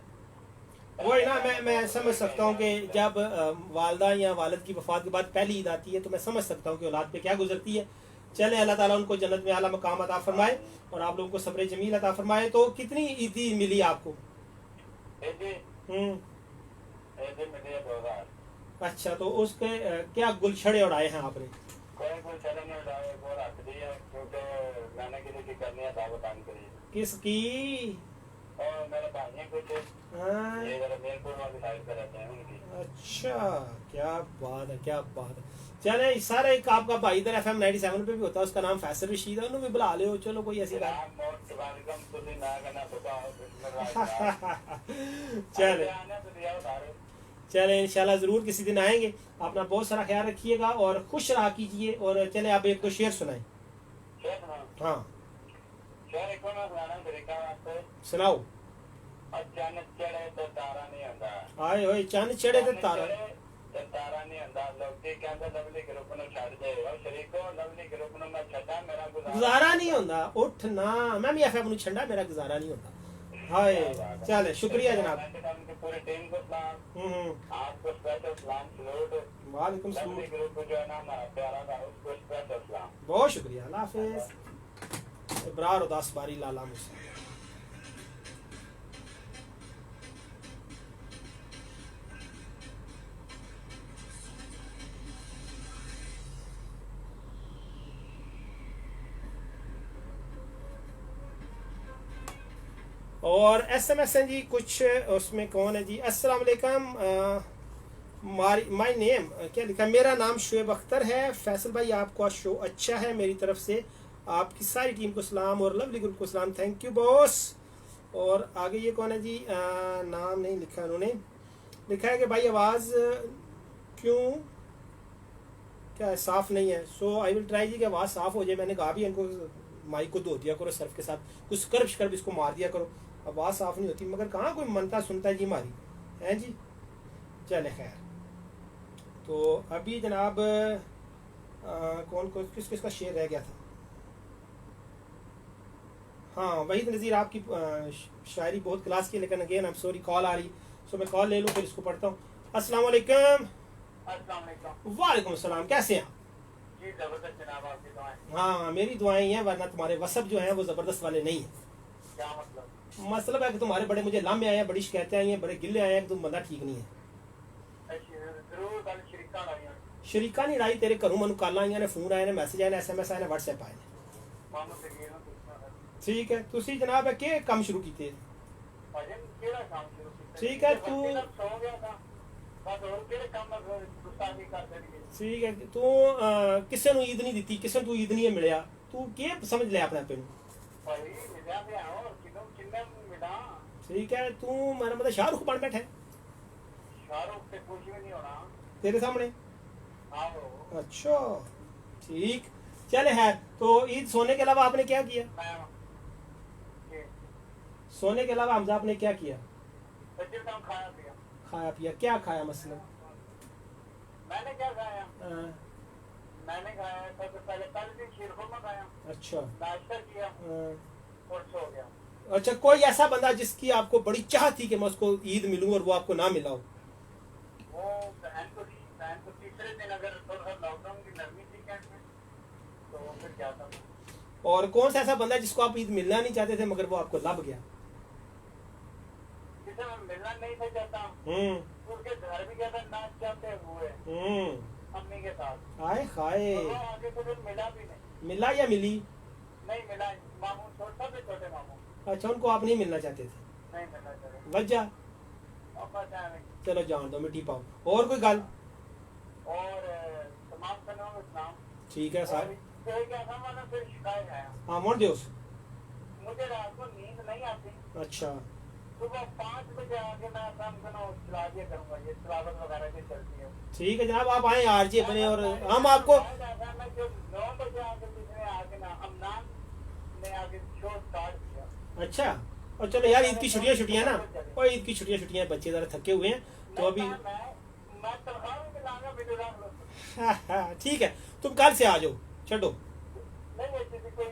वही ना मैं समझ सकता हूँ कि जब वालदा या वालिद की वफात के बाद पहली ईद आती है तो मैं समझ सकता हूँ कि औलाद पे क्या गुजरती है। चले अल्लाह ताला उनको जन्नत में आला मकाम अता फरमाए और आप लोगों को सब्र जमील अता फरमाए। तो कितनी ईदी मिली आपको? अच्छा तो उसके क्या गुलछड़े उड़ाए हैं आपने? कोई गुलछड़े नहीं उड़ाए वो रख दिए क्योंकि मैंने किसी की करनी है दावत आन करी। किसकी? और मेरे भाई कुछ ये जरा मेरपुर वाली साइड पे रहते हैं उनकी। अच्छा क्या बात है क्या बात है। चले सारा एक आपका भाई इधर FM 97 पे भी होता है उसका नाम फैसल रशीद है उन्हें भी बुला ले हो चलो कोई ऐसी बात चले चले इंशाल्लाह जरूर किसी दिन आएंगे। अपना बहुत सारा ख्याल रखिएगा और खुश रहा कीजिए और चले आप एक दो शेर सुनाएं। हाँ सुनाओ। चंद चढ़े तो तारा नहीं आंदा आए होए चंद चढ़े तो तारा तारा नहीं आंदा लोकी कहंदे लवली ग्रुप नु छड़ दे और शरीको लवली ग्रुप नु मैं छड्डा मेरा गुजारा नहीं होंदा उठ ना मैं भी FM नु छड्डा मेरा गुजारा नहीं होता। हाय चले शुक्रिया जनाब। पूरी टीम को सलाम आपको स्पेशल सलाम सलूट वालेकुम सलाम ग्रुप जो है ना हमारा प्यारा था उसको स्पेशल सलाम बहुत शुक्रिया अल्लाह हाफिज। इब्रार उदास बारी लाला मुसा। और SMS है जी कुछ उसमें कौन है जी? अस्सलाम वालेकुम माय नेम क्या लिखा? मेरा नाम शुएब अख्तर है। फैसल भाई आपका शो अच्छा है मेरी तरफ से आपकी सारी टीम को सलाम और लवली ग्रुप को सलाम। Thank you boss. और आगे ये कौन है जी? नाम नहीं लिखा उन्होंने लिखा है कि भाई आवाज़ क्यों क्या साफ़ नहीं है। सो आई विल ट्राई जी कि आवाज़ साफ़ हो जाए। मैंने कहा भी इनको माइक को धो दिया करो सर्फ के साथ कुछ स्क्रब इसको मार दिया करो आवाज़ साफ़ नहीं होती मगर कहाँ कोई मनता सुनता जी हमारी है जी। चले खैर तो अभी जनाब कौन कौन किस किस का शेर रह गया था? हाँ वहीद नज़ीर आपकी शायरी बहुत क्लास की लेकिन again I am sorry call आ रही सो मैं कॉल ले लूँ फिर इसको पढ़ता हूँ। अस्सलाम वालेकुम। अस्सलाम वालेकुम। वालेकुम सलाम, कैसे हैं? जी जबरदस्त जनाब, आपकी दुआएं। हाँ मेरी दुआएं ही हैं, वरना तुम्हारे वसब जो हैं वो ज़बरदस्त वाले नहीं हैं। क्या मतलब? मतलब है कि तुम्हारे बड़े मुझे लामे आए हैं, बड़ी शिकायतें आई हैं, बड़े गिले आए हैं कि तुम बंदा ठीक नहीं है। जरूर कल शरीका लाई शरीका नहीं लाई, तेरे घरों मनु कॉल आईਆਂ ने, फोन आए ने, मैसेज आए ने, SMS आए ने, WhatsApp आए ने। मामू से गए ना पूछना। ठीक है, तुसी जनाब है के काम शुरू कीते? भजन केड़ा काम शुरू कीता? ठीक है, तू सो गया था बस, और केड़े काम गुस्ताखी कर देंगे। ठीक है, तू किसे नु ईद नहीं दी, किसे तू ईद नहीं मिलया, तू के समझ ले अपने आप नु? भाई मिला पे आओ, किनो किन्ने मिला। ठीक है, तू मेरा मतलब शाहरुख बन बैठा है शाहरुख से कुछ भी नहीं होना। तेरे सामने। आओ अच्छा ठीक, चले है। तो ईद सोने के अलावा आपने क्या किया? मैं सोने के अलावा हमजा आपने क्या किया? बच्चे काम खाया पिया। खाया पिया, क्या खाया मसलन? मैंने क्या खाया? हाँ, मैंने खाया सबसे पहले कल भी शीर खुरमा खाया, अच्छा नाश्ता किया हाँ। और सो गया। अच्छा, कोई ऐसा बंदा जिसकी आपको बड़ी चाह थी कि मैं उसको ईद मिलूं और वो आपको ना मिला हो? वो बहन को तीसरे दिन अगर थोड़ा सा लॉकडाउन की नरमी थी कैंप में, तो फिर क्या था। और कौन सा ऐसा बंदा जिसको आप ईद मिलना नहीं चाहते थे मगर वो आपको लब गया? जिसे मैं मिलना नहीं था चाहता, उसके घर भी गया था नाच चाहते हुए अम्मी के साथ। आए खाए, तो वो आगे तो फिर मिला भी नहीं। मिला या मिली? नहीं मिला, मामू छोटे मामू अच्छा, उनको आप नहीं मिलना चाहते थे, नहीं मिलना चाहिए। वजह? अब पता है नहीं। चलो जान दो, मिट्टी पाओ। और कोई गल? और तमाम सनों में इस्लाम ठीक है सर। तो क्या था, मैंने फिर शिकायत आया, हाँ मोड़ दियो। मुझे रात को नींद नहीं आती। अच्छा सुबह 5 बजे आके मैं चला दिया करूंगा, ये तिलावत वगैरह की चलती है। ठीक है जनाब, आप आए आरजे बने और हम आपको। मैं जो 9 बजे आके पिछले आके ना अमनान ने आके शो स्टार्ट किया। अच्छा, और चलो यार ईद की छुट्टियां ना, और ईद की छुट्टियां बच्चे जरा थके हुए हैं तो अभी। मैं तनख्वाह भी मिलाऊंगा वीडियो डाल। ठीक है, तुम कल से आ जाओ, छो। नहीं किसी कोई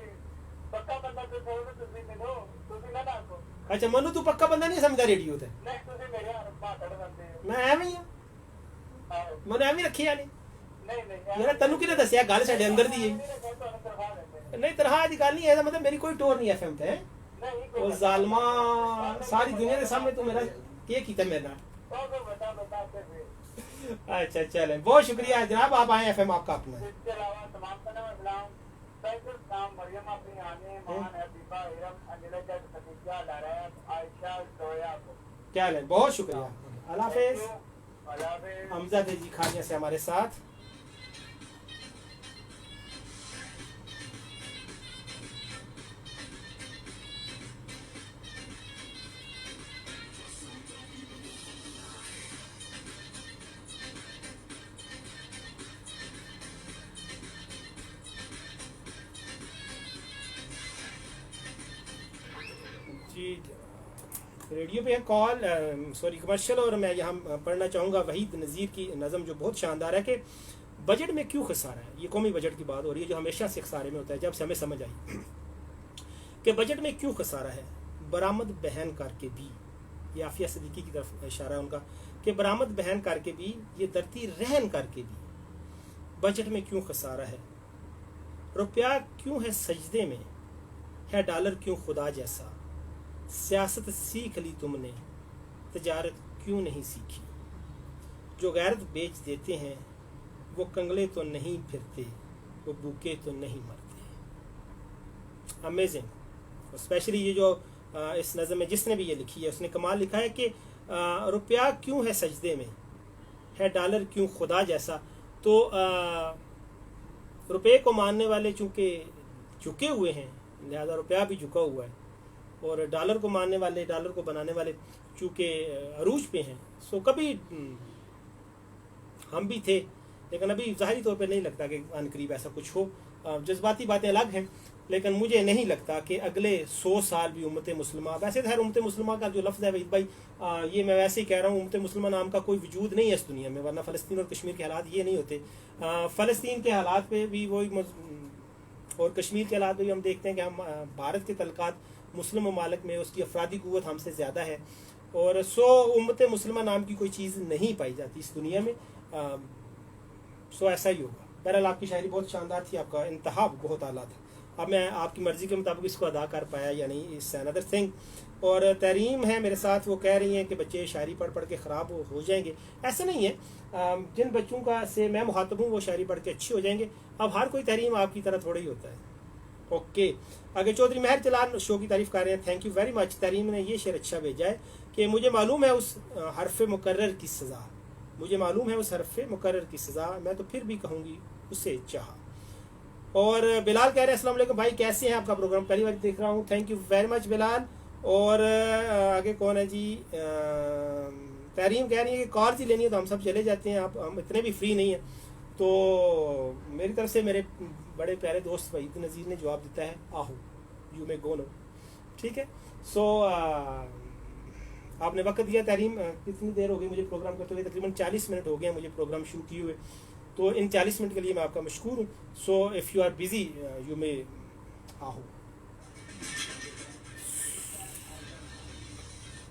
पक्का बंदा तो तुझे मिलो, तुझे ना डालो। अच्छा मनु, तू पक्का बंदा नहीं समझा रेडियो ते? नहीं तुझे मेरे बातड़ बनते हो। मैं एवं ही हां, मैंने एवं ही रखी यानी। नहीं यार तन्नू किने दसिया गल साडे अंदर दी है? नहीं तरह दी गल नहीं है, मतलब मेरी कोई टोर नहीं FM ते। ओ जालमा, सारी दुनिया के सामने तू मेरा के कीता मेरे नाल। अच्छा चलें, बहुत शुक्रिया जनाब, आप आए FM आपका अपना। इसके अलावा तमाम सलाम सैयद नाम मरियम अपनी आने मान हबीबा इरम अनिला जद खदीजा लारा आयशा जोया को क्या लें, बहुत शुक्रिया, अल्लाह हाफिज। अल्लाह हाफिज। हमजा जी खानिया से हमारे साथ। जी रेडियो पे है कॉल, सॉरी कमर्शियल, और मैं यहाँ पढ़ना चाहूँगा वहीद नज़ीर की नज़म जो बहुत शानदार है कि बजट में क्यों खसारा है। ये कौमी बजट की बात हो रही है जो हमेशा से खसारे में होता है, जब से हमें समझ आई कि बजट में क्यों खसारा है। बरामद बहन करके भी, ये आफिया सदीकी की तरफ इशारा है उनका, कि बरामद बहन करके भी, ये धरती रहन करके भी बजट में क्यों खसारा है। रुपया क्यों है सजदे में, है डॉलर क्यों खुदा जैसा। सियासत सीख ली तुमने, तजारत क्यों नहीं सीखी। जो गैरत बेच देते हैं वो कंगले तो नहीं फिरते, वो भूखे तो नहीं मरते। अमेजिंग। स्पेशली ये जो इस नज़म में जिसने भी ये लिखी है उसने कमाल लिखा है कि रुपया क्यों है सजदे में, है डॉलर क्यों खुदा जैसा। तो रुपये को मानने वाले चूँकि झुके हुए हैं, लिहाजा रुपया भी झुका हुआ है, और डॉलर को मानने वाले, डॉलर को बनाने वाले चूँकि अरूज पे हैं। सो कभी हम भी थे, लेकिन अभी ज़ाहिरी तौर पे नहीं लगता कि अनकरीब ऐसा कुछ हो। जज्बाती बातें अलग हैं, लेकिन मुझे नहीं लगता कि अगले 100 साल भी उम्मत मुस्लिमा, वैसे खैर उम्मत मुस्लिमा का जो लफ्ज़ है वहीद भाई, ये मैं वैसे ही कह रहा हूँ, उम्मत मुस्लिमा नाम का कोई वजूद नहीं है इस दुनिया में, वरना फ़लस्तीन और कश्मीर के हालात ये नहीं होते। फ़लस्तीन के हालात पे भी वही, और कश्मीर के हालात पे भी हम देखते हैं कि हम भारत के तल्क़ात मुस्लिम ममालिक में उसकी अफरादी क़ुव्वत हमसे ज़्यादा है, और उम्मत मुस्लिमा नाम की कोई चीज़ नहीं पाई जाती इस दुनिया में। सो ऐसा ही होगा। बहरहाल आपकी शायरी बहुत शानदार थी, आपका इंतहा बहुत आला था। अब मैं आपकी मर्ज़ी के मुताबिक इसको अदा कर पाया या नहीं, इस अनदर थिंग। और तरीम है मेरे साथ, वो कह रही हैं कि बच्चे शायरी पढ़ पढ़ के ख़राब हो जाएंगे। ऐसा नहीं है, जिन बच्चों का से मैं मुखातब हूँ वो शायरी पढ़ के अच्छे हो जाएंगे। अब हर कोई तरीम आपकी तरह थोड़ा ही होता है। ओके, आगे चौधरी महर जलाल शो की तारीफ़ कर रहे हैं, थैंक यू वेरी मच। तरीम ने ये शेर अच्छा भेजा है कि मुझे मालूम है उस हरफ मुकर्रर की सज़ा, मुझे मालूम है उस हरफ मुकर्रर की सज़ा, मैं तो फिर भी कहूँगी उसे चाहा। और बिलाल कह रहे हैं अस्सलाम वालेकुम भाई, कैसे हैं? आपका प्रोग्राम पहली बार देख रहा हूँ, thank you very much Bilal. और आगे कौन है जी? तरीम कह रही है कि कॉल ही लेनी है तो हम सब चले जाते हैं, आप हम इतने भी फ्री नहीं हैं। तो मेरी तरफ से मेरे बड़े प्यारे दोस्त वहीद नज़ीर ने जवाब देता है, आहो यू मे गो नो। ठीक है, सो आपने वक्त दिया तरीम। कितनी देर हो गई मुझे प्रोग्राम करते हुए? तकरीबन 40 मिनट हो गए मुझे प्रोग्राम शुरू किए हुए, तो इन 40 मिनट के लिए मैं आपका मशकूर हूँ। So if you are busy you may आहो।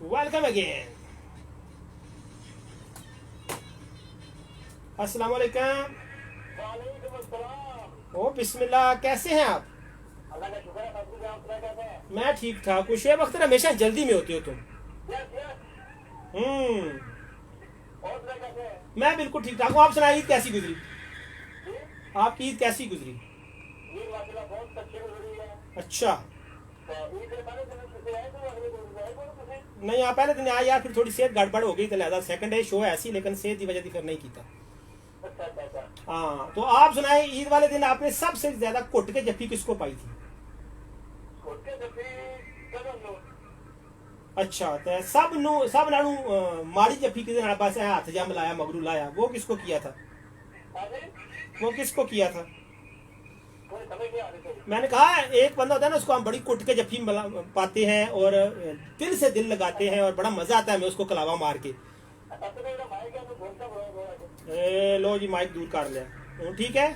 Welcome again. अस्सलाम वालेकुम। वालेकुम अस्सलाम। ओ बिस्मिल्लाह, कैसे हैं आप? अल्लाह का शुक्र है, सब कुछ आप क्या कहते हैं? मैं ठीक ठाक हूँ। शेब अख्तर हमेशा जल्दी में होते हो तुम। Yes yes. और क्या कहते हैं? मैं बिल्कुल ठीक ठाक हूँ। आप सुनाइए, ईद कैसी गुजरी? जी? आपकी ईद कैसी गुजरी? ये माशाल्लाह बहुत अच्छी गुजरी है। अच्छा, तो ईद के पहले दिन किसी आए तो अगले दिन आए बोलो किसी? नहीं आप पहले दिन आए यार, फिर थोड़ी सेहत गड़बड़ हो गई तो लिहाजा सेकंड डे शो ऐसी, लेकिन सेहत की वजह से फिर नहीं किया। अच्छा अच्छा अच्छा। हाँ, तो आप सुनाए, ईद वाले दिन आपने सबसे ज्यादा कुट के जफ्फी किसको पाई थी? उसके जब भी चलो लो। अच्छा, तो सब नानू माड़ी जफ्फी किसी ने पास हाथ जा मिलाया मगरू लाया, वो किसको किया था? आगे वो किसको किया था? कोई समझ नहीं आ रही थी। मैंने कहा एक बंदा होता है ना, उसको हम बड़ी कुट के जफ्फी पाते हैं और दिल से दिल लगाते हैं और बड़ा मजा आता है हमें उसको कलावा मार के। अब तो मेरा माइक है तो बोलता बोला लो जी माइक दूर कर लिया, ठीक है।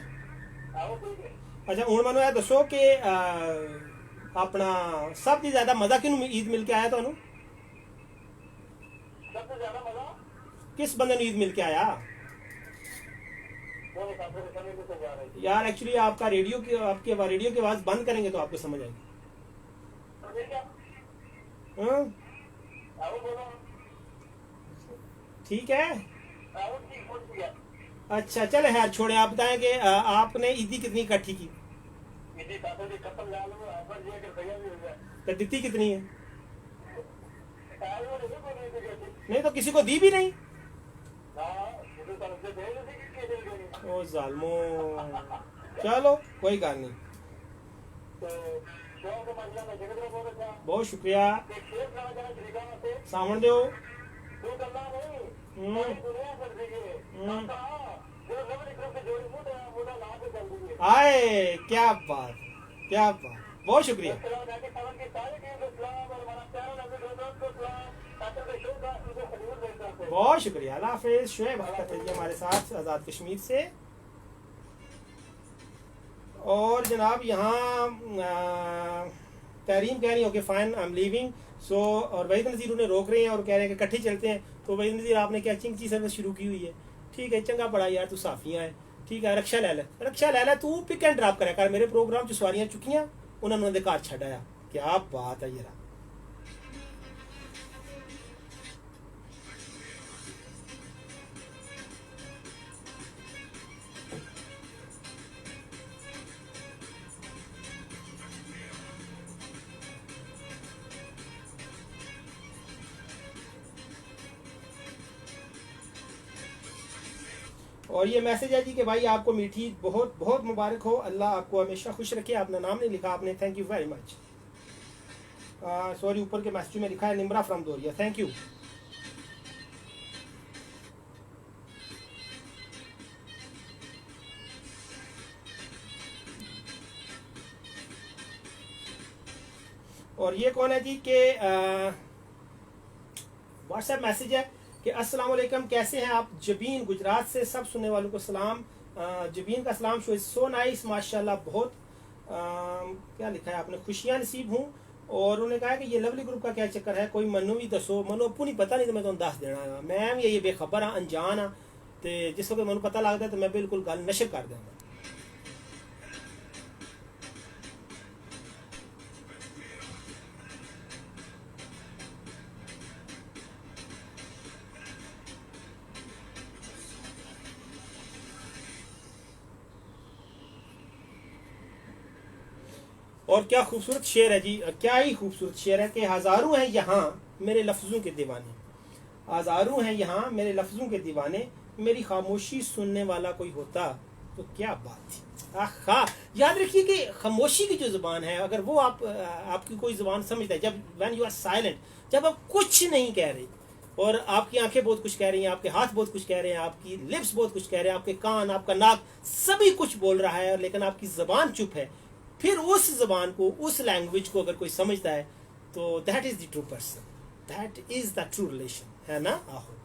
आओ ठीक है। अच्छा हूँ मैं यह दसो कि अपना सब चीज ज्यादा मजा किनू ईद मिल के आया? तुहानू सबसे ज्यादा मजा किस बंदे ने ईद मिल के आया? वो हिसाब से समझ में तो जा रही थी। यार एक्चुअली आपका रेडियो की आवाज बंद करेंगे तो आपको समझ आएगी। तो फिर क्या? हाँ? आओ बोलो। ठीक है। आओ ठीक हो गया। अच्छा चले यार छोड़े, आप बताएं कि आपने ईदी कितनी इकट्ठी की? इसी खाते से खत्म ला लो, ऑफर दिया कि भैया भी हो जाए। तो दित्ती कितनी है? आए वो नहीं बोल रही थी। नहीं तो किसी को दी भी नहीं? हाँ, मुझे तरफ से दे रही थी कि दे देंगे। ओ जालमो, चलो कोई गल नहीं। तो शो को मंजिला में जगह बोल रहा था। बहुत शुक्रिया। एक शेर खाना जाना श्रीका से सावन दो। तू करना नहीं सारी दुनिया कर देगी। कहा जो लवली ग्रुप से जोड़ी मुड़ा ला के चल देंगे। आए क्या बात, क्या बात, बहुत शुक्रिया। इस्लाम जाके सावन की सारी टीम को इस्लाम और हमारा प्यारा नबी दोस्त को इस्लाम ताकि के शो का उनको हजूर देता है। बहुत शुक्रिया। अल्लाह हाफिज। शुएब अख्तर थे जी हमारे साथ आज़ाद कश्मीर से। और जनाब यहाँ तहरीम कह रही हो कि फाइन आई एम लीविंग। सो और वहीद नज़ीर उन्हें रोक रहे हैं और कह रहे हैं कि इकट्ठे चलते हैं। तो वहीद नज़ीर आपने क्या चिंची सर्विस शुरू की हुई है? ठीक है, चंगा पड़ा यार, तू साफियाँ है, ठीक है, रक्षा ले ला, तू पिक एंड ड्रॉप करा कर मेरे प्रोग्राम च सवारियां चुकियां उन्होंने घर छड़ाया। क्या बात है यार। और ये मैसेज है जी कि भाई आपको मीठी ईद बहुत बहुत मुबारक हो, अल्लाह आपको हमेशा खुश रखे। अपना नाम नहीं लिखा आपने, thank you very much. Sorry, ऊपर के मैसेज में लिखा है निम्रा फ्रॉम दोरिया, थैंक यू। और ये कौन है जी के व्हाट्सएप मैसेज है कि अस्सलाम वालेकुम, कैसे हैं आप? जबीन गुजरात से, सब सुनने वालों को सलाम। जबीन का सलाम, शो इज सो नाइस, माशाल्लाह, बहुत क्या लिखा है आपने, खुशियां नसीब हूँ। और उन्होंने कहा कि ये लवली ग्रुप का क्या चक्कर है, कोई मनु भी दसो। मनु अपू नहीं पता, नहीं तो मैं तुम दस देना। मैं भी ये बेखबर हाँ, अनजान हाँ, तो जिस वक्त मैं पता लगता है तो मैं बिल्कुल गल नशर कर देंगे। और क्या खूबसूरत शेर है जी, क्या ही खूबसूरत शेर है कि हज़ारों हैं यहाँ मेरे लफ्ज़ों के दीवाने, हज़ारों हैं यहाँ मेरे लफ्ज़ों के दीवाने, मेरी खामोशी सुनने वाला कोई होता तो क्या बात थी। आखा, याद रखिए कि खामोशी की जो ज़ुबान है, अगर वो आपकी कोई ज़ुबान समझता है, जब व्हेन यू आर साइलेंट, जब आप कुछ नहीं कह रहे और आपकी आंखें बहुत कुछ कह रही हैं, आपके हाथ बहुत कुछ कह रहे हैं, आपकी लिप्स बहुत कुछ कह रहे हैं, आपके कान, आपका नाक सभी कुछ बोल रहा है, लेकिन आपकी ज़बान चुप है, फिर उस ज़बान को, उस लैंग्वेज को अगर कोई समझता है तो that is the true person, that is the true relation, है ना। आहो,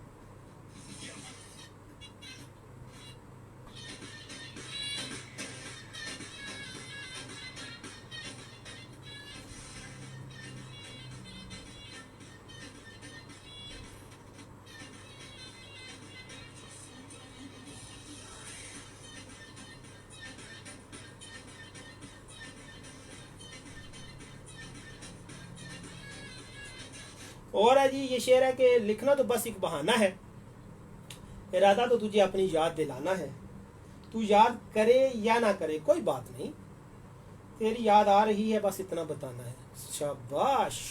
और है जी ये शेर है कि लिखना तो बस एक बहाना है, इरादा तो तुझे अपनी याद दिलाना है, तू याद करे या ना करे कोई बात नहीं, तेरी याद आ रही है बस इतना बताना है। शाबाश।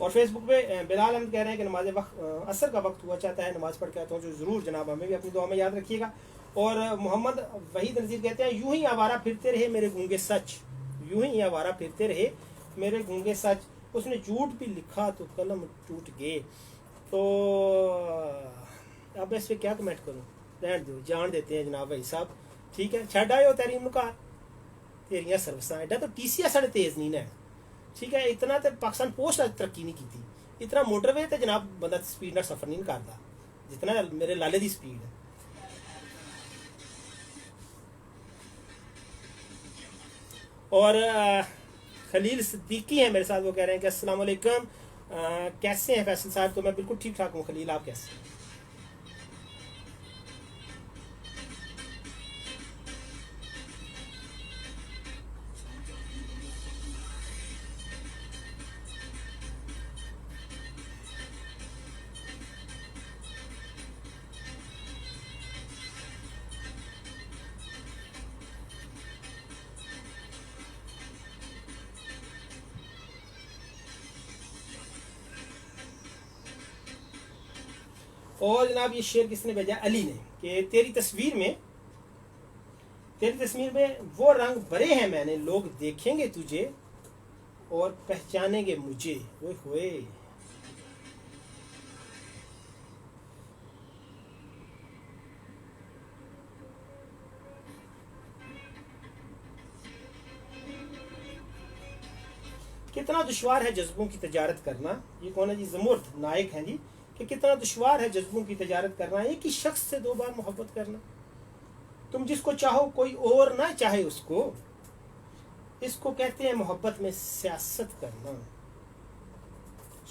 और फेसबुक पे बिलाल अहमद कह रहे हैं कि नमाज वक्त असर का वक्त हुआ चाहता है, नमाज पढ़ के आता हूँ जो ज़रूर जनाब, हमें भी अपनी दुआ में याद रखिएगा। और मोहम्मद वहीद नज़ीर कहते हैं यूं ही आवारा फिरते रहे मेरे गूंगे सच, यूं ही आवारा फिरते रहे मेरे गूंगे सच, उसने झूठ भी लिखा तो कलम टूट गए। तो अब इस पर क्या कमेंट करूँ, रहने दो, जान देते हैं जनाब भाई साहब, ठीक है। छड़ आए हो तहरीम नुकार तेरिया सर्वसा, एडा तो TCS साढ़े तेज नहीं है, ठीक है। इतना तो पाकिस्तान पोस्ट आज तरक्की नहीं की थी, इतना मोटरवे तो जनाब बंदा स्पीड ना सफर नहीं करता जितना मेरे लाले की स्पीड है। और खलील सिद्दीकी है मेरे साथ, वो कह रहे हैं कि अस्सलाम वालेकुम, कैसे हैं फैसल साहब। तो मैं बिल्कुल ठीक ठाक हूँ खलील, आप कैसे हैं? और जनाब ये शेर किसने भेजा, अली ने, कि तेरी तस्वीर में वो रंग भरे हैं मैंने, लोग देखेंगे तुझे और पहचानेंगे मुझे। ओए होए, कितना दुश्वार है जज्बों की तजारत करना। ये कौन है जी, जमुर्द नायक हैं जी, कि कितना दुश्वार है जज्बों की तजारत करना, एक ही शख्स से 2 बार मोहब्बत करना। तुम जिसको चाहो कोई और ना चाहे उसको, इसको कहते हैं मोहब्बत में सियासत करना।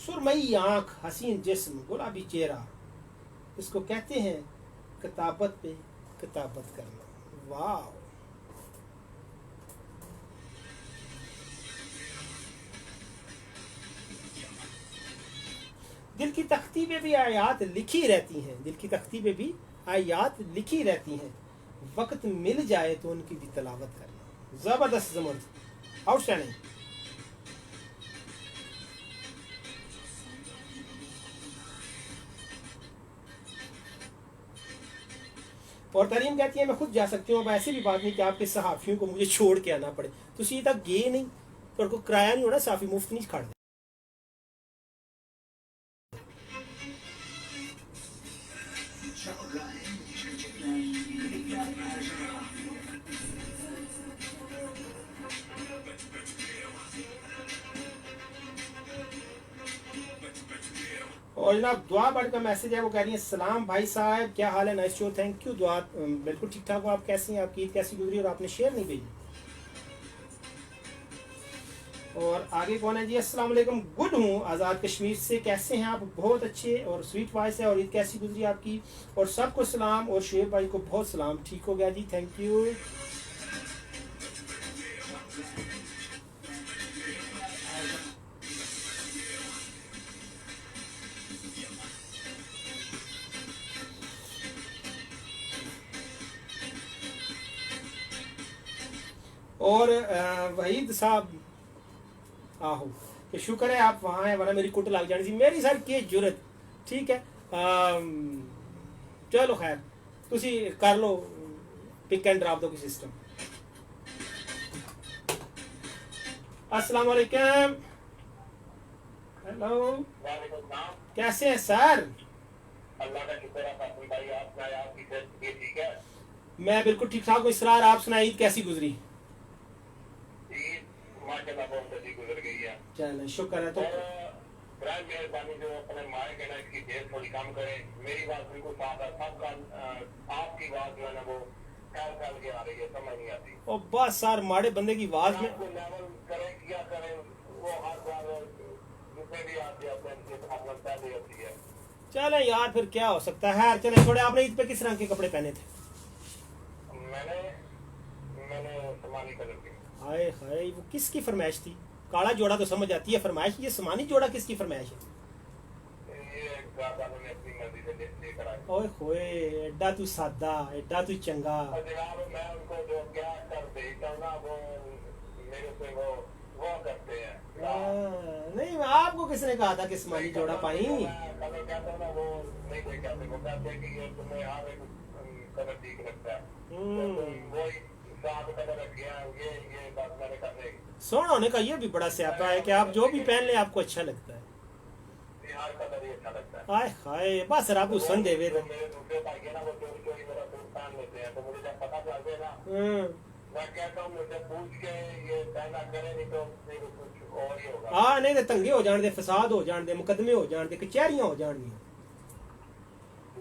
सुरमई आंख, हसीन जिस्म, गुलाबी चेहरा, इसको कहते हैं किताबत पे किताबत करना। वाह, दिल की तख्ती पे भी आयात लिखी रहती हैं, दिल की तख्ती पे भी आयात लिखी रहती हैं, वक्त मिल जाए तो उनकी भी तलावत करना। जबरदस्त, जबरदस्त, आउटस्टैंडिंग। और तरीम कहती है मैं खुद जा सकती हूँ, अब ऐसी भी बात नहीं कि आपके सहाफ़ियों को मुझे छोड़ के आना पड़े, तुसी तक गए नहीं तो किराया नहीं होना, साफ़ी मुफ्त नहीं खड़। और जनाब दुआ बढ़ का मैसेज है, वो कह रही है सलाम भाई साहब, क्या हाल है, नाइस शो, थैंक यू। दुआ बिल्कुल ठीक ठाक हो, आप कैसी हैं, आपकी ईद कैसी गुजरी और आपने शेयर नहीं भेजी। और आगे कौन है जी, अस्सलाम वालेकुम, गुड हूँ आज़ाद कश्मीर से, कैसे हैं आप, बहुत अच्छे और स्वीट वॉइस है, और ईद कैसी गुजरी आपकी, और सबको सलाम, और शेर भाई को बहुत सलाम, ठीक हो गया जी, थैंक यू। और वहीद साहब आहो कि शुक्र है आप वहाँ हैं, वरना मेरी कुट लग जानी थी, मेरी सर की जरूरत, ठीक है। चलो खैर तुसी कर लो पिक एंड ड्रॉप दो की सिस्टम। अस्सलाम वालेकुम, हेलो, कैसे हैं सर? अल्लाह का शुक्र है भाई, आपकी सेहत ठीक है? मैं बिल्कुल ठीक ठाक हूँ। इसरार आप सुनाए, ईद कैसी गुजरी? माशाल्लाह बहुत अच्छी गुजर गई है, चलो शुक्र है। तो मेहरबानी जो अपने माए के ना इसकी देर थोड़ी कम करें, मेरी बात बिल्कुल साफ है, सबका आपकी बात जो है ना वो फैल फैल के आ रही है, समझ नहीं आती। और बस सर माड़े बंदे की आवाज में लेवल करें क्या करें, वो हर बार जितने भी आते हैं उनकी प्रॉब्लम पहले होती है। चले यार फिर क्या हो सकता है। चले छोड़े, आपने ईद पे किस रंग के कपड़े पहने थे? मैंने समानी कलर की। हाय हाय, वो किसकी फरमाइश थी? काला जोड़ा तो समझ आती है फरमाइश, ये समानी जोड़ा किसकी फरमाइश है? ओए होए, एड्डा तू सादा, एड्डा तू चंगा। मैं उनको जो क्या कर देता हूं ना, वो मेरे से वो करते हैं। नहीं, आपको किसने कहा था कि समानी जोड़ा पाई? कलर कहता हूं ना, वो नहीं कहते, वो कहते हैं कि ये तुम्हें हर एक कलर ठीक लगता है, वो साथ कलर रखिया, ये बात मैंने करने। सोना होने का ये भी बड़ा स्यापा है कि आप जो भी पहन ले आपको अच्छा लगता है। हर कलर ही अच्छा लगता है। हाय हाय, बस रब हुसन देवे। मेरे दूसरे भाई है ना, वो चोरी चोरी मेरा सूट पहन लेते हैं, तो मुझे जब पता चल गया ना, मैं कहता हूँ मुझे पूछ के ये पहना करे, नहीं तो फिर कुछ और ही होगा। हाँ नहीं तो तंगे हो जान दे, फसाद हो जान दे, मुकदमे हो जान दे, कचहरियां हो जान दी।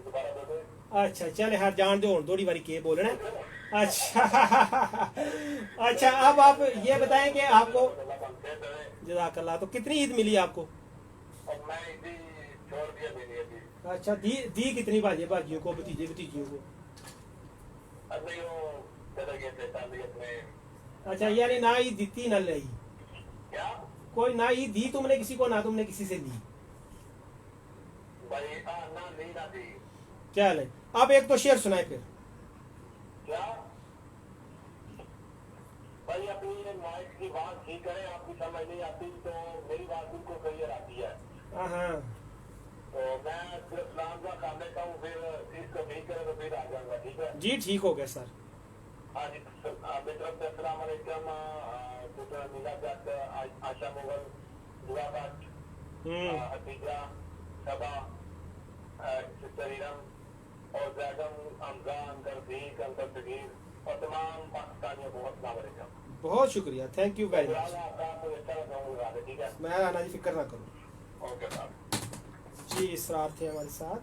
दोबारा बोलो। अच्छा चले हर जान दो, थोड़ी बारी के बोलना है। अच्छा अच्छा, अब आप ये बताएं कि आपको जज़ाकल्लाह, तो कितनी ईद मिली आपको? और मैं इसी छोड़ दिया देनी अभी। अच्छा, दी कितनी भाजियों को, भतीजे भतीजियों को? अभी वो चले गए थे शादी अपने। अच्छा, यानी ना ईद दी ना ली, क्या कोई ना ईद दी तुमने किसी को, ना तुमने किसी से ली? भाई ना ली ना दी। चले अब एक तो शेर सुनाए फिर। क्या भाई, अपनी माइक की बात ठीक करें, आपकी समझ नहीं आती तो मेरी बात बिल्कुल क्लियर आती है। हाँ, तो मैं सिर्फ नाम का काम लेता हूँ, फिर इसको ठीक करें तो फिर आ जाऊंगा, ठीक है जी, ठीक हो गया सर। हाँ जी, मेरी तरफ से अस्सलाम वालेकुम, आशा मुगल, दुआ भट्ट, हतीजा, सबा, सिस्टर इरम और जैगम, हमजान, करदीक, अंकल सगीर और तमाम पाकिस्तानियों को अस्सलाम वालेकुम। बहुत शुक्रिया, थैंक यू वेरी मच। ठीक है, मैं आना जी, फिक्र ना करो। ओके साहब जी, इसरार थे हमारे साथ।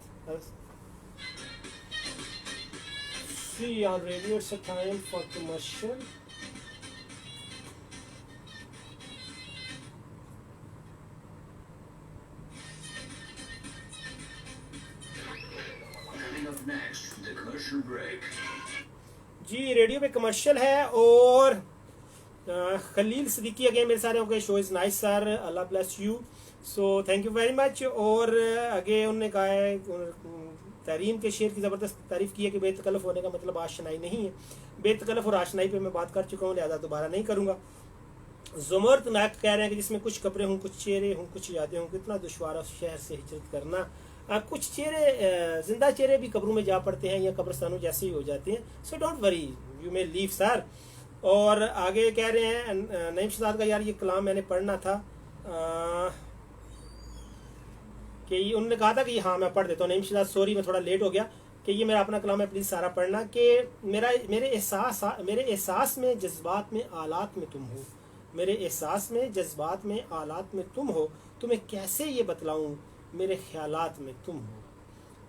See on radio, it's a time for commercial. जी, रेडियो पे कमर्शियल है और खलील सदीकी अगेन मेरे सारे okay, show is nice sir, Allah bless you, so thank you very much. और आगे उन्होंने कहा है, तहरीम के शेर की ज़बरदस्त तारीफ़ की है कि बेतकल्लफ़ होने का मतलब आशनाई नहीं है। बेतकल्लफ़ और आशनाई पे मैं बात कर चुका हूँ, लिहाजा दोबारा नहीं करूँगा। ज़ुमर्त नायक कह रहे हैं कि जिसमें कुछ कपड़े हों, कुछ चेहरे हों, कुछ यादें हों, कितना दुश्वार शहर से हिजरत करना। कुछ चेहरे, जिंदा चेहरे भी कब्रों में जा पड़ते हैं या कब्रस्तानों जैसे ही हो जाते हैं, so don't worry, you may leave sir. और आगे कह रहे हैं नईम शहजाद का, यार ये कलाम मैंने पढ़ना था कि उन्होंने कहा था कि हाँ मैं पढ़ देता हूँ। नईम शहजाद सॉरी, मैं थोड़ा लेट हो गया, कि ये मेरा अपना कलाम है, प्लीज़ सारा पढ़ना। कि मेरे एहसास में जज्बात में आलात में तुम हो, मेरे एहसास में जज्बात में आलात में तुम हो, तुम्हें कैसे ये बतलाऊँ मेरे ख्यालात में तुम हो।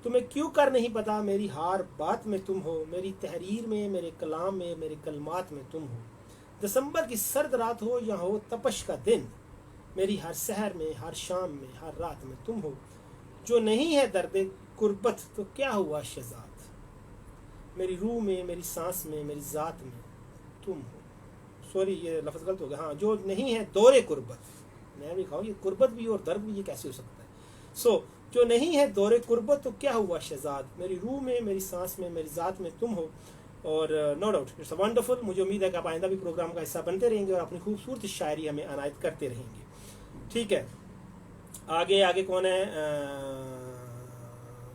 तुम्हें क्यों कर नहीं पता मेरी हर बात में तुम हो। मेरी तहरीर में, मेरे कलाम में, मेरे कलमात में तुम हो। दिसंबर की सर्द रात हो या हो तपश का दिन, मेरी हर सहर में, हर शाम में, हर रात में तुम हो। जो नहीं है दर्द कुर्बत तो क्या हुआ शहजाद, मेरी रूह में, मेरी सांस में, मेरी ज़ात में तुम हो। सॉरी ये लफ्ज़ गलत हो गया। हाँ, जो नहीं है दौरे कुर्बत, मैं भी खाऊँ, ये कुर्बत भी और दर्द भी ये कैसे हो सकता है। जो नहीं है दौरे कुर्बत तो क्या हुआ शहजाद, मेरी रूह में, मेरी सांस में, मेरी ज़ात में तुम हो। और नो डाउट इट्स वंडरफुल। मुझे उम्मीद है कि आप आइंदा भी प्रोग्राम का हिस्सा बनते रहेंगे और अपनी खूबसूरत शायरी हमें अनायत करते रहेंगे। ठीक है, आगे कौन है?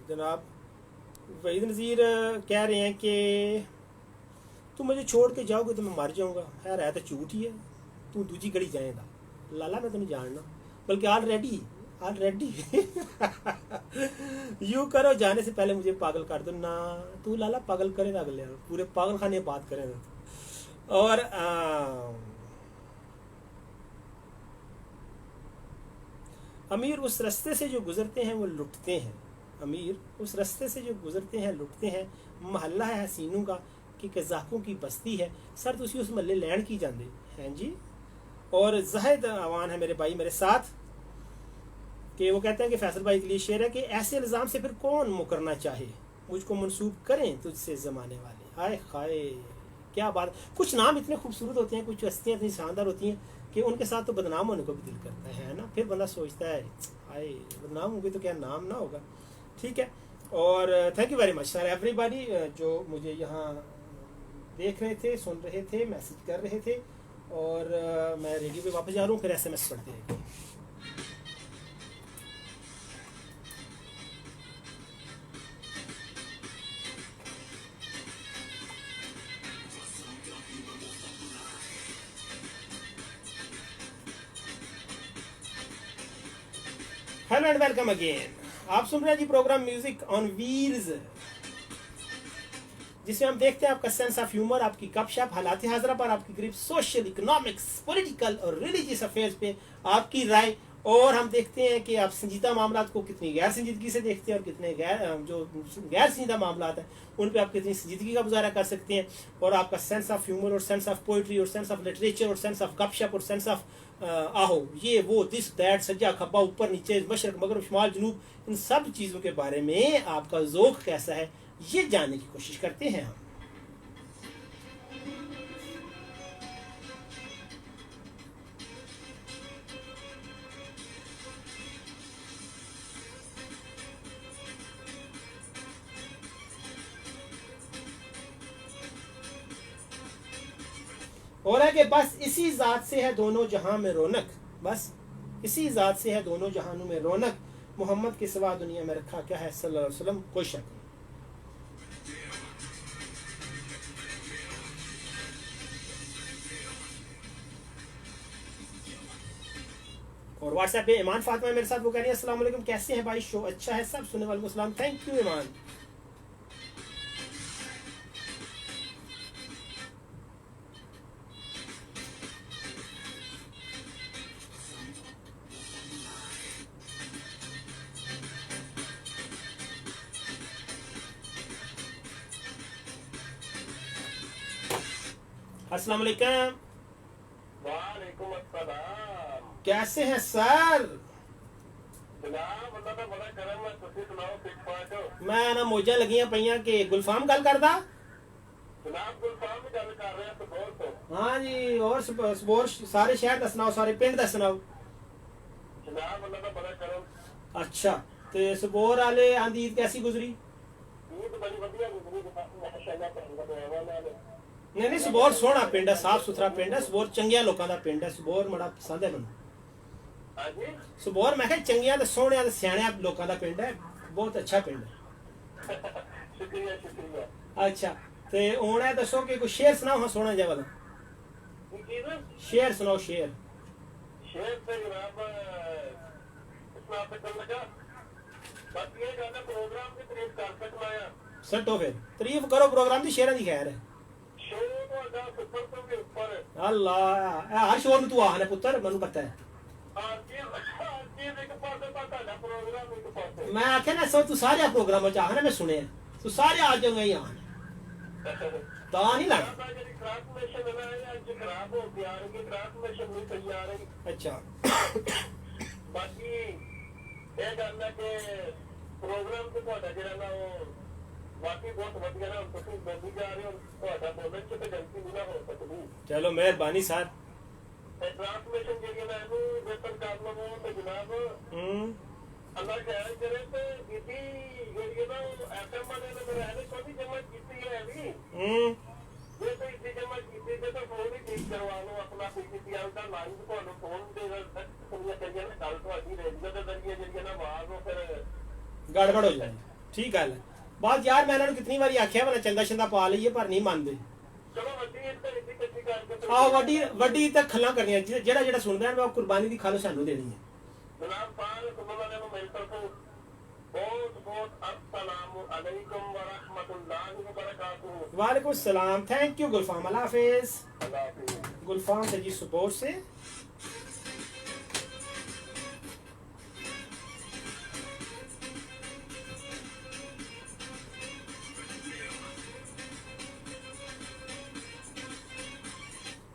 जनाब वहीद नज़ीर कह रहे हैं कि तुम मुझे छोड़ के जाओगे तो मैं मर जाऊंगा। खैर है तो झूठ ही है, तू दूजी घड़ी जाएगा लाला, मैं तुम्हें जानना, बल्कि ऑलरेडी यू करो जाने से पहले मुझे पागल कर दो ना। तू लाला पागल करेगा, अगले पूरे पागल खाने बात करेगा। और अमीर उस रास्ते से जो गुजरते हैं वो लुटते हैं। अमीर उस रास्ते से जो गुजरते हैं लुटते हैं। महल्ला है हसीनों का कि कज़ाकों की बस्ती है, सर तुसी उस महल्ले लैंड की जाते हैं जी। और जाहिद अवान है मेरे भाई मेरे साथ कि वो कहते हैं कि फैसल भाई के लिए शेर है कि ऐसे इल्ज़ाम से फिर कौन मुकरना चाहे, मुझको मंसूब करें तुझसे ज़माने वाले। हाय हाय क्या बात। कुछ नाम इतने खूबसूरत होते हैं, कुछ हस्तियाँ इतनी शानदार होती हैं कि उनके साथ तो बदनाम होने को भी दिल करता है ना। फिर बंदा सोचता है हाय बदनाम होगी तो क्या नाम ना होगा। ठीक है, और thank you very much sir everybody जो मुझे यहाँ देख रहे थे, सुन रहे थे, मैसेज कर रहे थे। और मैं रेडियो पे वापस जा रहा हूँ, फिर SMS पढ़ते रहेंगे। Hello and welcome again. आप सुन रहे हैं जी प्रोग्राम म्यूजिक ऑन व्हील्स, जिसमें हम देखते हैं आपका सेंस ऑफ ह्यूमर, आपकी गपशप, हालात हाजरा पर आपकी ग्रिप, सोशल, इकोनॉमिक्स, पॉलिटिकल और रिलीजियस अफेयर्स पे आपकी राय। और हम देखते हैं कि आप संजीदा मामलात को कितनी गैर संजीदगी से देखते हैं और कितने जो गैर संजीदा मामलात हैं उन पे आप कितनी संजीदगी का मुजाहरा कर सकते हैं। और आपका सेंस ऑफ ह्यूमर और सेंस ऑफ पोइट्री और सेंस ऑफ लिटरेचर और सेंस ऑफ गपशप और सेंस ऑफ आहो ये वो दिस दैट सज्जा खब्बा ऊपर नीचे मशरक मगरब शुमाल जनूब, इन सब चीज़ों के बारे में आपका ज़ौक़ कैसा है ये जानने की कोशिश करते हैं हम। और है कि बस इसी ज़ात से है दोनों जहां में रौनक, बस इसी ज़ात से है दोनों जहानों में रौनक, मोहम्मद के सिवा दुनिया में रखा क्या है सल्लल्लाहु अलैहि वसल्लम, कोई शक नहीं। और व्हाट्सएप पे ईमान फातिमा मेरे साथ, वो कह रही है अस्सलाम वालेकुम, कैसे हैं भाई, शो अच्छा है, सब सुनने वालों को सलाम। थैंक यू ईमान। अस्सलाम वालेकुम। वालेकुम अस्सलाम। कैसे हैं सर? जनाब अल्लाह दा बड़ा करम है, तुसी सुनाओ ठीक ठाक हो? मैं ना मौजा लगियां पईयां कि गुलफाम गल करदा। जनाब गुलफाम भी गल कर रहे हैं सुबोर तो। हाँ जी, और सुबोर सारे शहर दा सुनाओ, सारे पिंड दा सुनाओ। जनाब अल्लाह दा बड़ा करम। अच्छा, ते सुबोर वाले आंदी ईद कैसी गुजरी? ईद बड़ी बढ़िया गुजरी माशाअल्लाह, तुहाडा दुआवां नाल। नहीं सुबोर सोहना पिंड है, साफ सुथरा पिंड है, सुबोर चंगिया लोगों का पिंड है, सुबोर बड़ा पसंद है मैनूं। हाँ जी सुबोर मैं चंगिया ते सोहणिया ते सियाणिया लोगों का पिंड है, बहुत अच्छा पिंड है। शुक्रिया शुक्रिया। अच्छा, ते हुण है दसो कि कोई शेर सुनाओ हां सोहना जिहा वाला। शेर सुनाओ शेर। शेर ते जनाब इस्लाम पे चल लगा, बस ये गल है प्रोग्राम की तारीफ कर सकना है। सट्टो फिर तारीफ करो प्रोग्राम दी, शेरां दी खैर है। शो तुहाडा सुपर तो भी ऊपर है। अल्लाह हर शोर में तू आखना पुत्तर, मैनू पता है। आरती एक पासे ਆਪਾਂ ਤੁਹਾਡਾ ਪ੍ਰੋਗਰਾਮ ਇੱਕ ਪਾਸੇ मैं आख्या ना सो तू सारे प्रोग्राम च आना मैं सुने तू सारे आ जाऊंगा ही आना ता नहीं लग ਆਪਾਂ ਜਿਹੜੀ ਟ੍ਰਾਂਸਮਿਸ਼ਨ ਹੈ ਨਾ ਅੱਜ ਖਰਾਬ ਹੋ ਗਿਆ ਕਿ ਟ੍ਰਾਂਸਮਿਸ਼ਨ ਨਹੀਂ ਤਿਆਰ ਹੈ अच्छा ਬਾਕੀ ਇਹ ਗੱਲ ਹੈ ਕਿ ਪ੍ਰੋਗਰਾਮ ਤੇ ਤੁਹਾਡਾ ਜਿਹੜਾ ਨਾ ਉਹ ਬਾਕੀ ਬਹੁਤ ਵਧੀਆ ਨਾ ਤੁਸੀਂ ਬੋਲੀ ਜਾ ਰਹੇ ਹੋ ਤੁਹਾਡਾ ਬੋਲਣ ਚ ਤੇ ਗਲਤੀ ਨਹੀਂ ਨਾ ਹੋ ਸਕਦੀ चलो मेहरबानी सर ਤੇ ਟ੍ਰਾਂਸਮਿਸ਼ਨ ਜਿਹੜੀ ਨਾ ਇਹਨੂੰ ਬਿਹਤਰ ਕਰ ਲਵੋ ਤੇ ਜਨਾਬ ਅੱਲਾ ਖੈਰ ਕਰੇ ਤੇ ਬੀਬੀ ਜਿਹੜੀ ਨਾ ਐਫਐਮ ਵਾਲੇ ਨੇ ਮੇਰਾ ਇਹਨੇ ਕੋਈ ਜਮਾ ਕੀਤੀ ਹੈ ਵੀ ਜੇ ਕੋਈ ਇੱਥੇ ਜਮਾ ਕੀਤੀ ਤੇ ਤਾਂ ਫੋਨ ਹੀ ਠੀਕ ਕਰਵਾ ਲਓ ਆਪਣਾ ਪੀਸੀਆਰ ਦਾ ਲਾਈਨ ਤੁਹਾਨੂੰ ਫੋਨ ਦੇ ਸੁਣੀਆਂ ਚਾਹੀਦੀਆਂ ਨੇ ਗੱਲ ਤੁਹਾਡੀ ਰੇਡੀਓ ਦੇ ਜ਼ਰੀਏ ਜਿਹੜੀ ਨਾ ਆਵਾਜ਼ ਉਹ ਫਿਰ गड़बड़ हो जाए ठीक गल बात यार मैं इन्होंने कितनी बारी आख्या वाला चंगा शंगा पा लीए पर नहीं मानते ਚਲੋ ਵੱਡੀ ਇੱਥੇ ਇੱਥੇ ਕੱਚੀ ਕਰਕੇ ਆਹ ਵੱਡੀ ਤਾਂ ਖੱਲਾਂ ਕਰਨੀਆਂ ਜਿਹੜਾ ਜਿਹੜਾ ਸੁਣਦਾ ਹੈ ਉਹ ਕੁਰਬਾਨੀ ਦੀ ਖੱਲ ਸਾਨੂੰ ਦੇਣੀ ਹੈ ਜਨਾਬ ਸਾਰੇ ਸੁਣਨ ਵਾਲਿਆਂ ਨੂੰ ਮੇਰੀ ਤਰਫੋਂ ਬਹੁਤ ਬਹੁਤ अस्सलाम अलैकुम व रहमतुल्लाहि व बरकातुहू वालेकुम सलाम थैंक यू गुलफाम अल्लाह हाफिज अल्लाह हाफिज़ गुलफाम से जी सपोर्ट से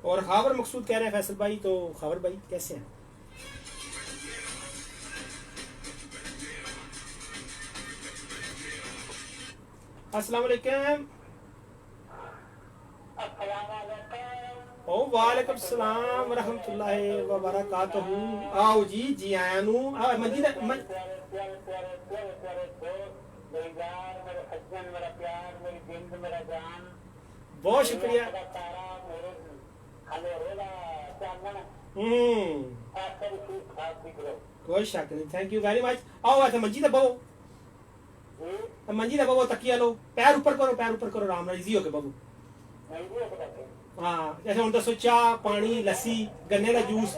और खावर मकसूद कह रहे हैं फैसल भाई तो खावर भाई कैसे हैं अस्सलाम वालेकुम ओ वालेकुम सलाम व रहमतुल्लाहि व बरकातहू आओ जी जी आया नु मजीद बहुत शुक्रिया कोई शक नहीं थैंक यू वेरी मच आओ ऐसे मंजी दे बवो मंजी दे बवो तकिया लो पैर ऊपर करो आराम नाल इजी होके बवो हाँ जैसे हुन दसो चाह पानी लस्सी गन्ने का जूस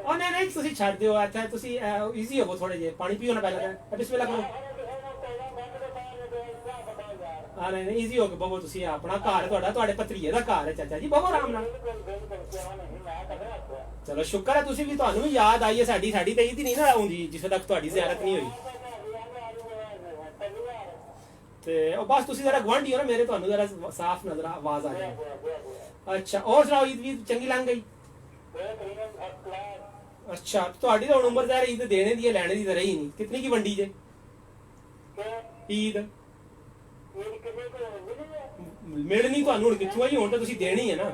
ओ नहीं नहीं तुसी छड़ दियो अच्छा तुसी इजी होवो थोड़े जे पानी पियो ना पहले बिस्मिल्लाह करो हाँ नहीं इजी हो गया बबो तुसी अपना घर है ਤੁਹਾਡੇ ਭਤਰੀਏ ਦਾ ਘਰ ਹੈ ਚਾਚਾ ਜੀ ਬਬੋ ਆਰਾਮ ਨਾਲ ਚਲੋ ਸ਼ੁਕਰ ਹੈ ਤੁਸੀਂ ਵੀ ਤੁਹਾਨੂੰ ਵੀ ਯਾਦ ਆਈ ਹੈ ਸਾਡੀ ਤੇ ਇਹਦੀ ਨਹੀਂ ਨਾ ਆਉਂਦੀ ਜਿਸ ਤੱਕ ਤੁਹਾਡੀ ਜ਼ਿਆਰਤ ਨਹੀਂ ਹੋਈ ਤੇ ਉਹ ਬਸ ਤੁਸੀਂ ਜਰਾ ਗਵਾਂਢੀ ਹੋ ਨਾ ਮੇਰੇ ਤੁਹਾਨੂੰ ਜਰਾ ਸਾਫ਼ ਨਜ਼ਰ ਆਵਾਜ਼ ਆ ਜਾਏ ਅੱਛਾ और ਸੁਣਾਓ ਈਦ ਵੀ ਚੰਗੀ ਲੰਘ ਗਈ ਅੱਛਾ ਤੁਹਾਡੀ ਤਾਂ ਹੁਣ ਉਮਰ ਜ਼ਾਹਿਰ ਈਦ ਦੇਣੇ ਦੀ ਹੈ ਲੈਣੇ ਦੀ ਤਾਂ ਰਹੀ ਨਹੀਂ ਕਿਤਨੀ ਕੀ ਵੰਡੀ ਜੇ ਈਦ ਮਿਲਣੀ ਤੁਹਾਨੂੰ ਹੁਣ ਕਿੱਥੋਂ ਆਈ ਹੁਣ ਤਾਂ ਤੁਸੀਂ ਦੇਣੀ ਹੈ ਨਾ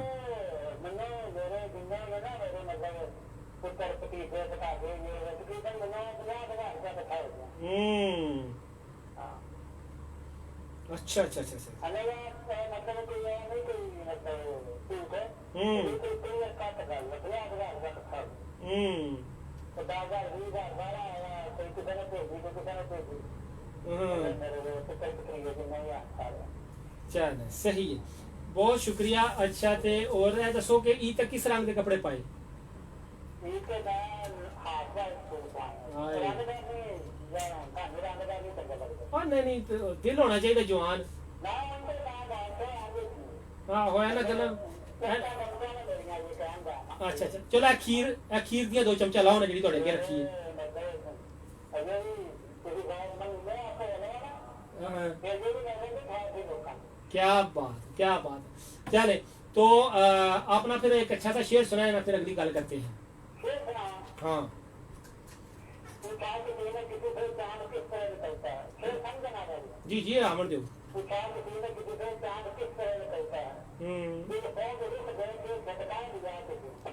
अच्छा अच्छा अच्छा अच्छा चलो सही है बहुत शुक्रिया अच्छा ते और दसो कि ईद तक किस रंग के कपड़े पाए हाँ नहीं तो दिल होना चाहिए जवान हाँ होया ना गला अच्छा अच्छा चलो खीर दियां 2 चमचा लाओ ना जी थोड़े अगे रखी क्या बात चले तो अपना फिर एक अच्छा सा शेर सुनाए ना फिर अगली गल करते हैं हाँ जी जी आमर दो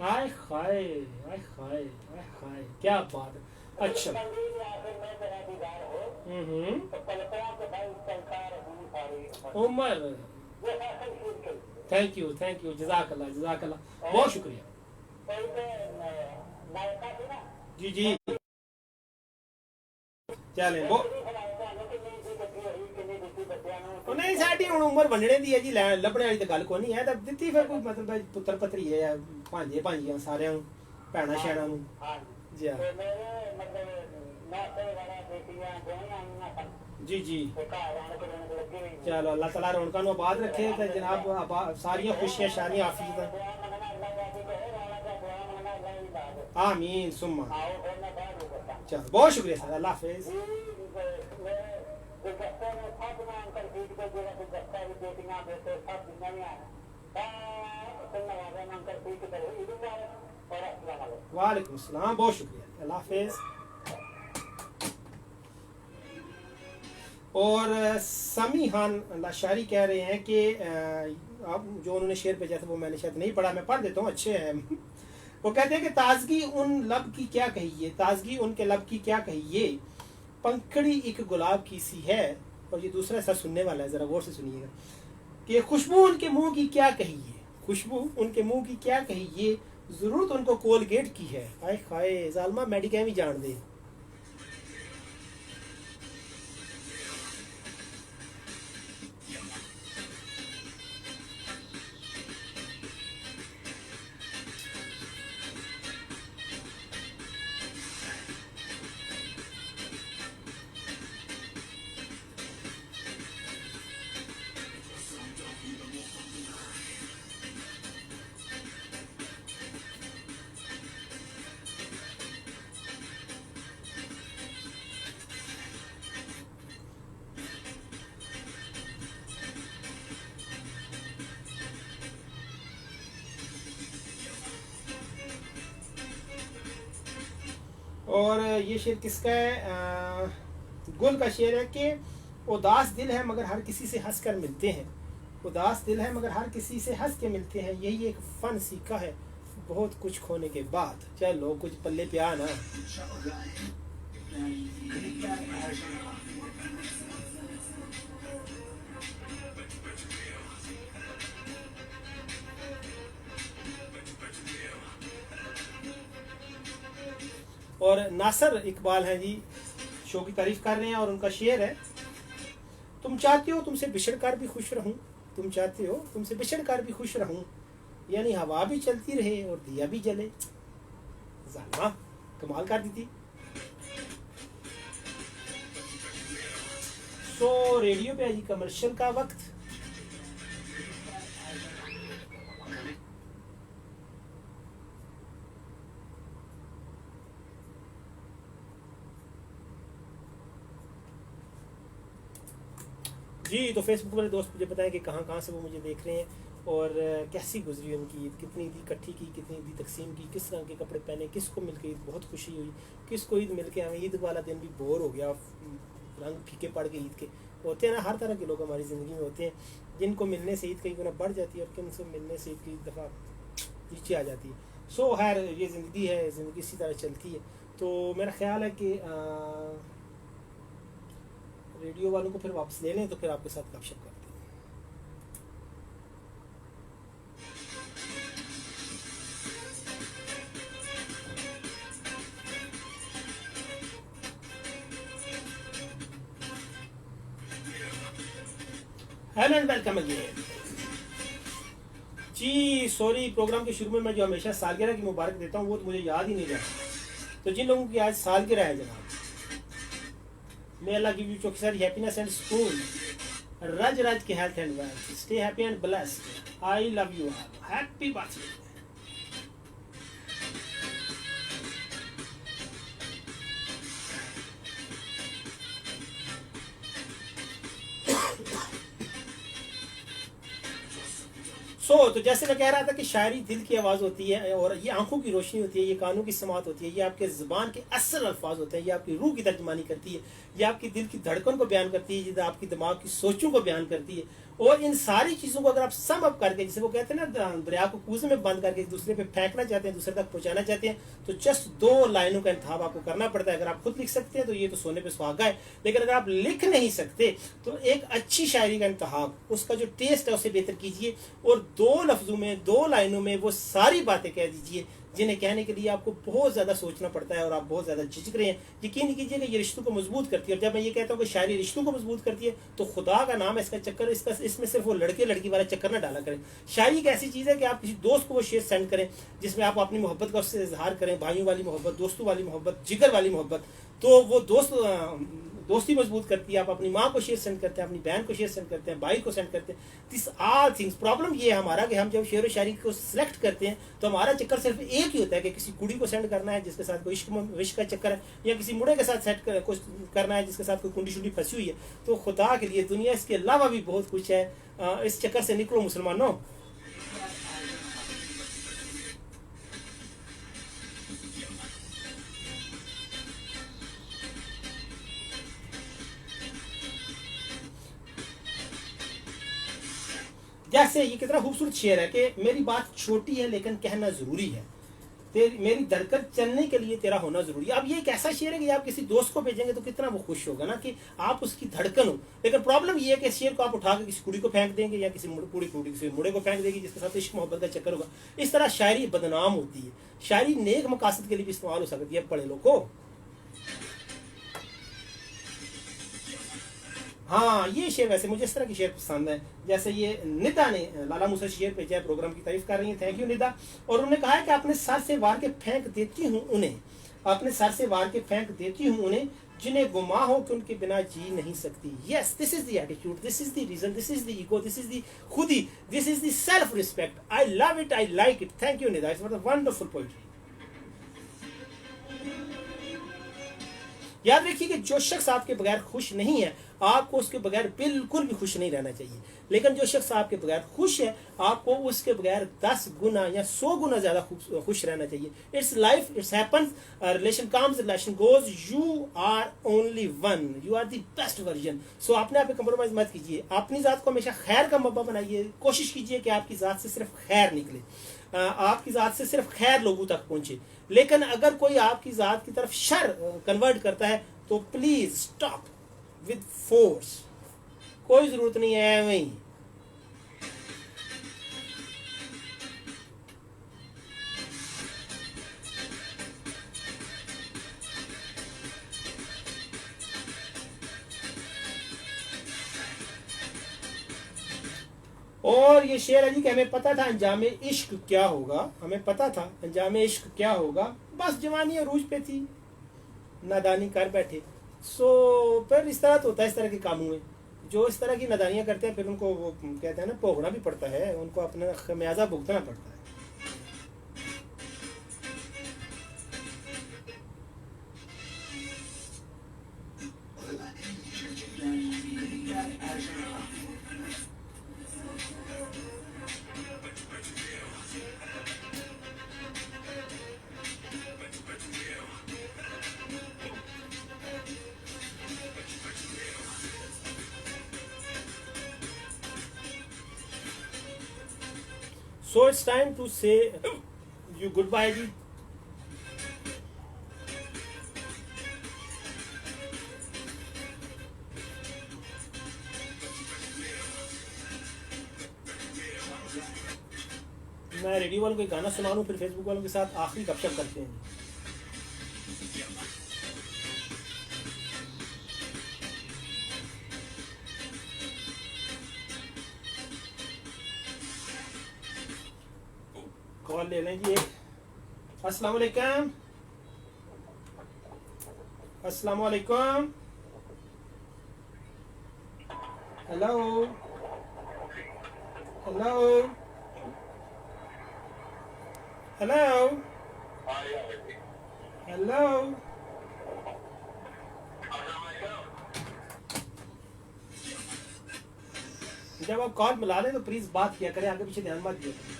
हाय हाय हाय हाय हाय क्या बात अच्छा उमर थैंक यू जज़ाकल्लाह बहुत शुक्रिया जी जी चले वो नहीं साडी हुण उम्र बनने दी है जी लभने वाली तो गल कोई नहीं है तो दित्ती फिर कोई मतलब पुत्र पत्रीए है भांजे भांजियां सारियां भैणा शैणा नूं जी जी जी चलो अल्लाह ताला रौनकां नूं आबाद रखे ते जनाब सारियां खुशियां शारियां आफियत आमीन सुम्मा। आओ और मैं बाहर हो करता हूँ। चलो बहुत शुक्रिया सर, अल्लाह हाफिज। मैं गुलदस्ते में सब ना अंकल बीच को जो गुलदस्ता भी बेटियां बेटे सब दुनिया में आए सुनने वाले अंकल बीच की तरह ईद मुबारक और अस्सलाम वालेकुम। वालेकुम सलाम, बहुत शुक्रिया, अल्लाह हाफिज। और समी खान लाशारी कह रहे हैं कि आप जो उन्होंने शेर भेजा था वो मैंने शायद नहीं पढ़ा, मैं पढ़ देता हूँ, अच्छे हैं। वो कहते हैं कि ताजगी उन लब की क्या कहिए, ताजगी उनके लब की क्या कहिए, पंखड़ी एक गुलाब की सी है। और ये दूसरा ऐसा सुनने वाला है, ज़रा गौर से सुनिएगा कि खुशबू उनके मुंह की क्या कहिए, खुशबू उनके मुंह की क्या कहिए, ज़रूरत उनको कोलगेट की है। हाय खाए जालमा मेडिकल भी जान दे। और ये शेर किसका है? गुल का शेर है कि उदास दिल है मगर हर किसी से हंस कर मिलते हैं, उदास दिल है मगर हर किसी से हंस के मिलते हैं, यही एक फन सीखा है बहुत कुछ खोने के बाद। चलो कुछ पल्ले पे आ ना। और नासर इकबाल हैं जी, शो की तारीफ कर रहे हैं और उनका शेर है, तुम चाहते हो तुमसे बिछड़ कर भी खुश रहूं, तुम चाहते हो तुमसे बिछड़ कर भी खुश रहूं, यानी हवा भी चलती रहे और दिया भी जले। जालिमा कमाल कर दी थी। सो रेडियो पे जी कमर्शियल का वक्त। जी तो फेसबुक वाले दोस्त मुझे बताएं कि कहाँ कहाँ से वो मुझे देख रहे हैं और कैसी गुजरी उनकी ईद, कितनी ईद इकट्ठी की, कितनी ईद तकसीम की, किस रंग के कपड़े पहने, किसको मिलकर ईद बहुत खुशी हुई, किसको ईद मिलके हमें ईद वाला दिन भी बोर हो गया, रंग फीके पड़ गए ईद के। होते हैं ना, हर तरह के लोग हमारी ज़िंदगी में होते हैं, जिनको मिलने से ईद कई गुना बढ़ जाती है और किन से मिलने से ईद कई दफ़ा नीचे आ जाती है। सो खैर ये ज़िंदगी है, ज़िंदगी इसी तरह चलती है। तो मेरा ख्याल है कि रेडियो वालों को फिर वापस ले लें तो फिर आपके साथ गपशप करते हैं। Hello and welcome again. जी सॉरी, प्रोग्राम के शुरू में मैं जो हमेशा सालगिरह की मुबारक देता हूँ वो तो मुझे याद ही नहीं रहता। तो जिन लोगों की आज सालगिरह है जनाब, May Allah give you चौकी सारी हैप्पीनेस एंड सुकून, रज रज की health and wealth, stay happy and blessed, I love you all, happy birthday. तो जैसे मैं कह रहा था कि शायरी दिल की आवाज़ होती है और ये आंखों की रोशनी होती है, ये कानों की समात होती है, ये आपके ज़ुबान के असल अल्फाज होते हैं, ये आपकी रूह की तर्जमानी करती है, ये आपकी दिल की धड़कन को बयान करती है, ये आपकी दिमाग की सोचों को बयान करती है। और इन सारी चीज़ों को अगर आप सम अप करके, जिसे वो कहते हैं ना दरिया को कूजे में बंद करके एक दूसरे पे फेंकना चाहते हैं, दूसरे तक पहुंचाना चाहते हैं, तो जस्ट 2 लाइनों का इंतखाब आपको करना पड़ता है। अगर आप खुद लिख सकते हैं तो ये तो सोने पे सुहागा है, लेकिन अगर आप लिख नहीं सकते तो एक अच्छी शायरी का इंतखाब, उसका जो टेस्ट है उसे बेहतर कीजिए और 2 लफ्जों में 2 लाइनों में वो सारी बातें कह दीजिए जिन्हें कहने के लिए आपको बहुत ज़्यादा सोचना पड़ता है और आप बहुत ज़्यादा झिझक रहे हैं। यकीन कीजिएगा ये रिश्तों को मजबूत करती है। और जब मैं ये कहता हूँ कि शायरी रिश्तों को मजबूत करती है तो खुदा का नाम है इसका चक्कर, इसमें सिर्फ वो लड़के लड़की वाला चक्कर ना डाला करें। शायरी एक ऐसी चीज़ है कि आप किसी दोस्त को वो शेर सेंड करें जिसमें आप अपनी मोहब्बत का उससे इजहार करें, भाइयों वाली मोहब्बत, दोस्तों वाली मोहब्बत, जिगर वाली मोहब्बत। तो वो दोस्त दोस्ती मजबूत करती है। आप अपनी माँ को शेयर सेंड करते हैं, अपनी बहन को शेयर सेंड करते हैं, भाई को सेंड करते हैं। This all things. प्रॉब्लम ये है हमारा कि हम जब शेर व शायरी को सिलेक्ट करते हैं तो हमारा चक्कर सिर्फ एक ही होता है कि किसी कुड़ी को सेंड करना है जिसके साथ कोई इश्क का चक्कर है, या किसी मुड़े के साथ सेट करना है जिसके साथ कोई कुंडी शुंडी फंसी हुई है। तो खुदा के लिए दुनिया इसके अलावा भी बहुत कुछ है। इस चक्कर से निकलो मुसलमानों। जैसे ये कितना खूबसूरत शेर है कि मेरी बात छोटी है लेकिन कहना जरूरी है, मेरी धड़कन चलने के लिए तेरा होना जरूरी है। अब ये एक ऐसा शेर है कि आप किसी दोस्त को भेजेंगे तो कितना वो खुश होगा ना कि आप उसकी धड़कन हो। लेकिन प्रॉब्लम ये है कि शेर को आप उठा के किसी कुड़ी को फेंक देंगे या किसी कुड़ी किसी मुड़े को फेंक देगी जिसके साथ इश्क मोहब्बत का चक्कर होगा। इस तरह शायरी बदनाम होती है। शायरी नेक मकासद के लिए भी इस्तेमाल हो सकती है पढ़े लोग को। हाँ, ये शेर वैसे मुझे इस तरह की शेर पसंद है। जैसे ये निदा ने लाला मूसा शेर भेजा है, प्रोग्राम की तारीफ कर रही है, थैंक यू निदा। और उन्होंने कहा है कि अपने सर से वार के फेंक देती हूँ उन्हें, अपने सर से वार के फेंक देती हूँ उन्हें जिन्हें गुमा हो कि उनके बिना जी नहीं सकती। Yes, this is the attitude, this is the reason, this is the ego, this is the खुदी, this is the self respect. I love it, I like it. Thank you Nida, it's wonderful poetry. याद रखिए कि जो शख्स आपके बगैर खुश नहीं है आपको उसके बगैर बिल्कुल भी खुश नहीं रहना चाहिए। लेकिन जो शख्स आपके बगैर खुश है आपको उसके बगैर 10 गुना या 100 गुना ज्यादा खुश रहना चाहिए। It's life, it's happens, relation comes, relation goes, you are only one, you are the best version. So अपने आप पे कंप्रोमाइज मत कीजिए, अपनी जात को हमेशा खैर का मब्बा बनाइए। कोशिश कीजिए कि आपकी जात से सिर्फ खैर निकले, आपकी जात से सिर्फ खैर लोगों तक पहुंचे। लेकिन अगर कोई आपकी जात की तरफ शर कन्वर्ट करता है तो प्लीज स्टॉप विद फोर्स, कोई जरूरत नहीं है वहीं। और ये शेर है जी कि हमें पता था अंजाम इश्क क्या होगा, हमें पता था अंजाम इश्क क्या होगा, बस जवानी अरूज पे थी नादानी कर बैठे। सो फिर इस तरह तो होता है इस तरह के कामों में, जो इस तरह की नादानियां करते हैं फिर उनको वो कहते हैं ना भोगना भी पड़ता है, उनको अपना खमियाजा भुगतना पड़ता है। So it's time to say you goodbye जी। मैं रेडियो वालों को गाना सुना लूं फिर फेसबुक वालों के साथ आखिरी गपशप करते हैं। कॉल ले लें जी। अस्सलाम वालेकुम, अस्सलाम वालेकुम, हेलो हेलो हेलो हेलो। जब आप कॉल मिला लें तो प्लीज बात किया करें, आगे पीछे ध्यान मत दिया करें।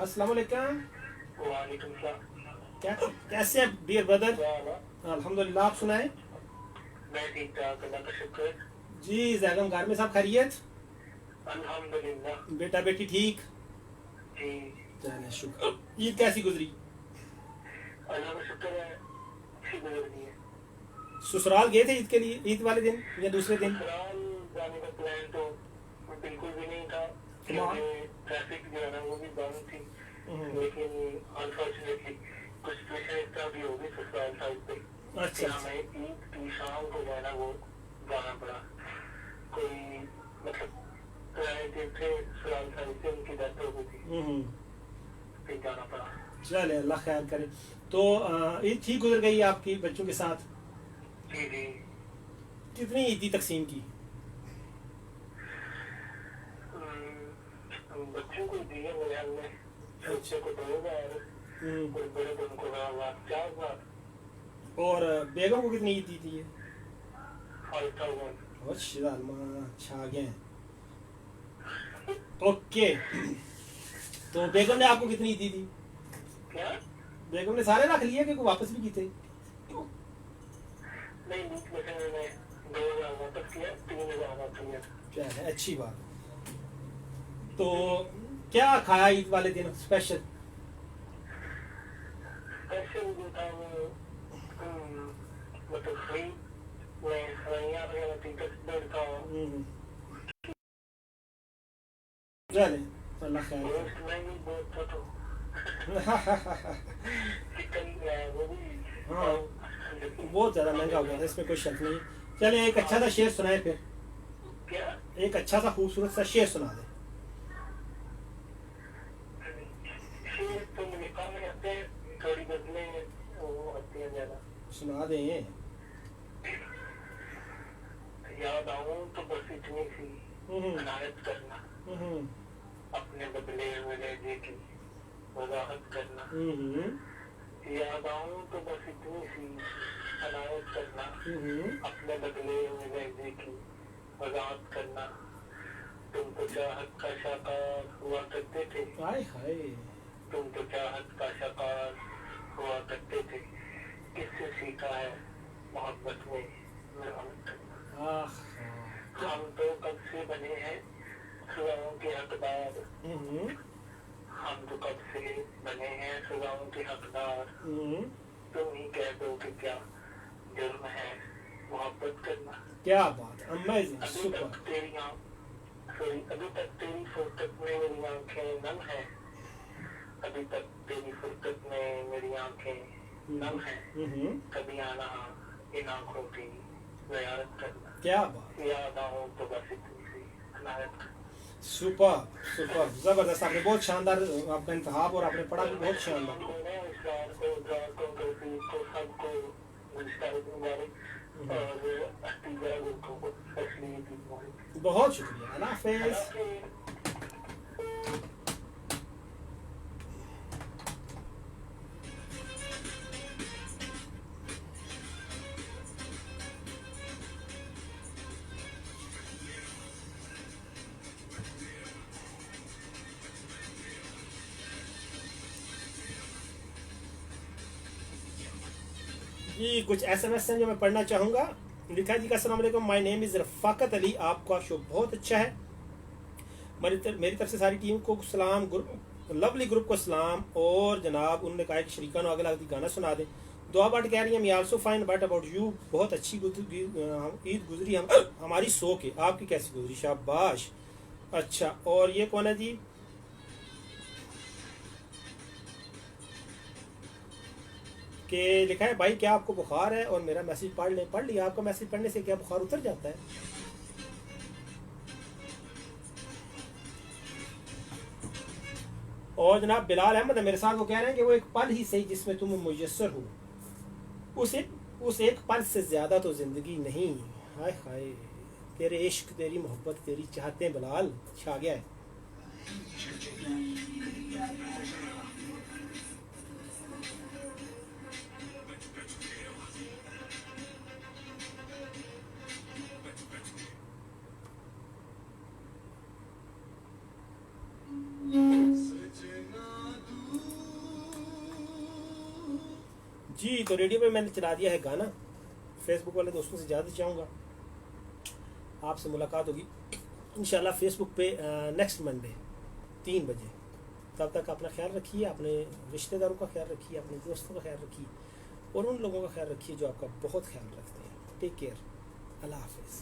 अस्सलाम वालेकुम। वालेकुम सलाम। क्या कैसे हैं डियर ब्रदर? अल्हम्दुलिल्लाह, आप सुनाएं। मैं ठीक ठाक, अल्लाह का शुक्र जी। जैगम घर में सब खैरियत? अल्हम्दुलिल्लाह। बेटा बेटी ठीक? जी चलो शुक्र। ईद कैसी गुजरी? अल्लाह का शुक्र है, अच्छी गुजर रही है। ससुराल गए थे ईद के लिए, ईद वाले दिन या दूसरे दिन? ससुराल जाने का प्लान तो बिल्कुल भी नहीं था क्योंकि ट्रैफिक जो है ना वो भी बंद थी। लेकिन अनफॉर्चुनेटली कुछ सिचुएशन इस तरह भी हो गई ससुराल साइड पे। अच्छा, हमें ईद की शाम को जो है ना वो जाना पड़ा। कोई मतलब रिलेटिव थे फिलहाल से उनकी डेथ हो गई थी, फिर जाना पड़ा। चले अल्लाह खैर करे। तो ईद ठीक गुजर गई आपकी बच्चों के साथ? जी जी। कितनी ईदी तकसीम की? बच्चों को दिए मेरे हाल में, बच्चे को 2000 और बड़े को उनको 4,000। और बेगम को कितनी ईद दी थी? 5,000। छा गए। ओके, तो बेगम ने आपको कितनी दी थी? क्या? बेगम ने सारे रख लिए कि कोई वापस भी की थे? नहीं, बीच में से मैंने 2,000 वापस किया, 3,000 वापस किया। क्या है, अच्छी बात। तो क्या खाया ईद वाले दिन स्पेशल? स्पेशल जो था वो मतलब फ्री में सवैयां वगैरह थी, कस्टर्ड था, चले अल्लाह खैर। रोस्ट में भी बहुत था, तो चिकन वो भी हाँ बहुत ज़्यादा महंगा हो गया था, इसमें कोई शक नहीं। चले एक अच्छा सा शेर सुनाए फिर। क्या? एक अच्छा सा खूबसूरत सा शेर सुना दे। शेर तो मुझे कम आते हैं, थोड़ी गजलें वो आती हैं ज़्यादा। सुना दें। याद आऊं तो बस इतनी सी अनायत करना, अपने बदले हुए लहजे की वजाहत करना। याद आऊं तो बस इतनी सी अनायत करना, अपने बदले हुए लहजे की वजाहत करना। तुम तो चाहत का शाकार हुआ करते थे, हाय हाय। तुम तो चाहत का शाकार हुआ करते थे, किससे सीखा है मोहब्बत में मेहनत करना। हम तो कब से बने हैं सजाओं के हकदार, हम तो कब से बने हैं सजाओं के हकदार। तुम ही कह दो कि क्या जुर्म है मोहब्बत करना। क्या बात, अमेजिंग, अभी सुपर। तक तेरी फुर्सत में मेरी आंखें नम है, अभी तक तेरी फुर्सत में मेरी आंखें नम है। कभी आना इन आंखों की ज़ियारत करना। क्या बात, याद आऊं तो बस इतनी सी अनायत करना। सुपर सुपर, जबरदस्त। आपने बहुत शानदार आपका इंतखाब और आपने पढ़ा भी बहुत शानदार। बहुत शुक्रिया, अल्लाह हाफिज़। जी कुछ SMS हैं जो मैं पढ़ना चाहूँगा। लिखा जी का अस्सलाम वालेकुम, माय नेम इज़ रफ़ाकत अली, आपका शो बहुत अच्छा है। मेरी तरफ से सारी टीम को सलाम, लवली ग्रुप को सलाम। और जनाब उन्होंने कहा कि शरीका नो अगला गाना सुना दें। दुआ बाट कह रही है, me also fine but about you, बहुत अच्छी ईद गुजरी हमारी सो के, आपकी कैसी गुजरी? शाबाश। अच्छा, और ये कौन है जी? कि लिखा है, भाई क्या आपको बुखार है? और मेरा मैसेज पढ़ लें। पढ़ लिया। आपका मैसेज पढ़ने से क्या बुखार उतर जाता है? और जनाब बिलाल अहमद है मेरे साथ, वो कह रहे हैं कि वो एक पल ही सही जिसमें तुम मुयस्सर हो, उस एक पल से ज्यादा तो जिंदगी नहीं। हाय हाय, तेरे इश्क, तेरी मोहब्बत, तेरी चाहते हैं बिलाल, छा गया है। जी तो रेडियो पे मैंने चला दिया है गाना। फेसबुक वाले दोस्तों से ज़्यादा चाहूँगा आपसे मुलाकात होगी इंशाल्लाह फेसबुक पे नेक्स्ट मंडे 3 बजे। तब तक अपना ख्याल रखिए, अपने रिश्तेदारों का ख्याल रखिए, अपने दोस्तों का ख्याल रखिए और उन लोगों का ख्याल रखिए जो आपका बहुत ख्याल रखते हैं। टेक केयर, अल्लाह हाफिज़।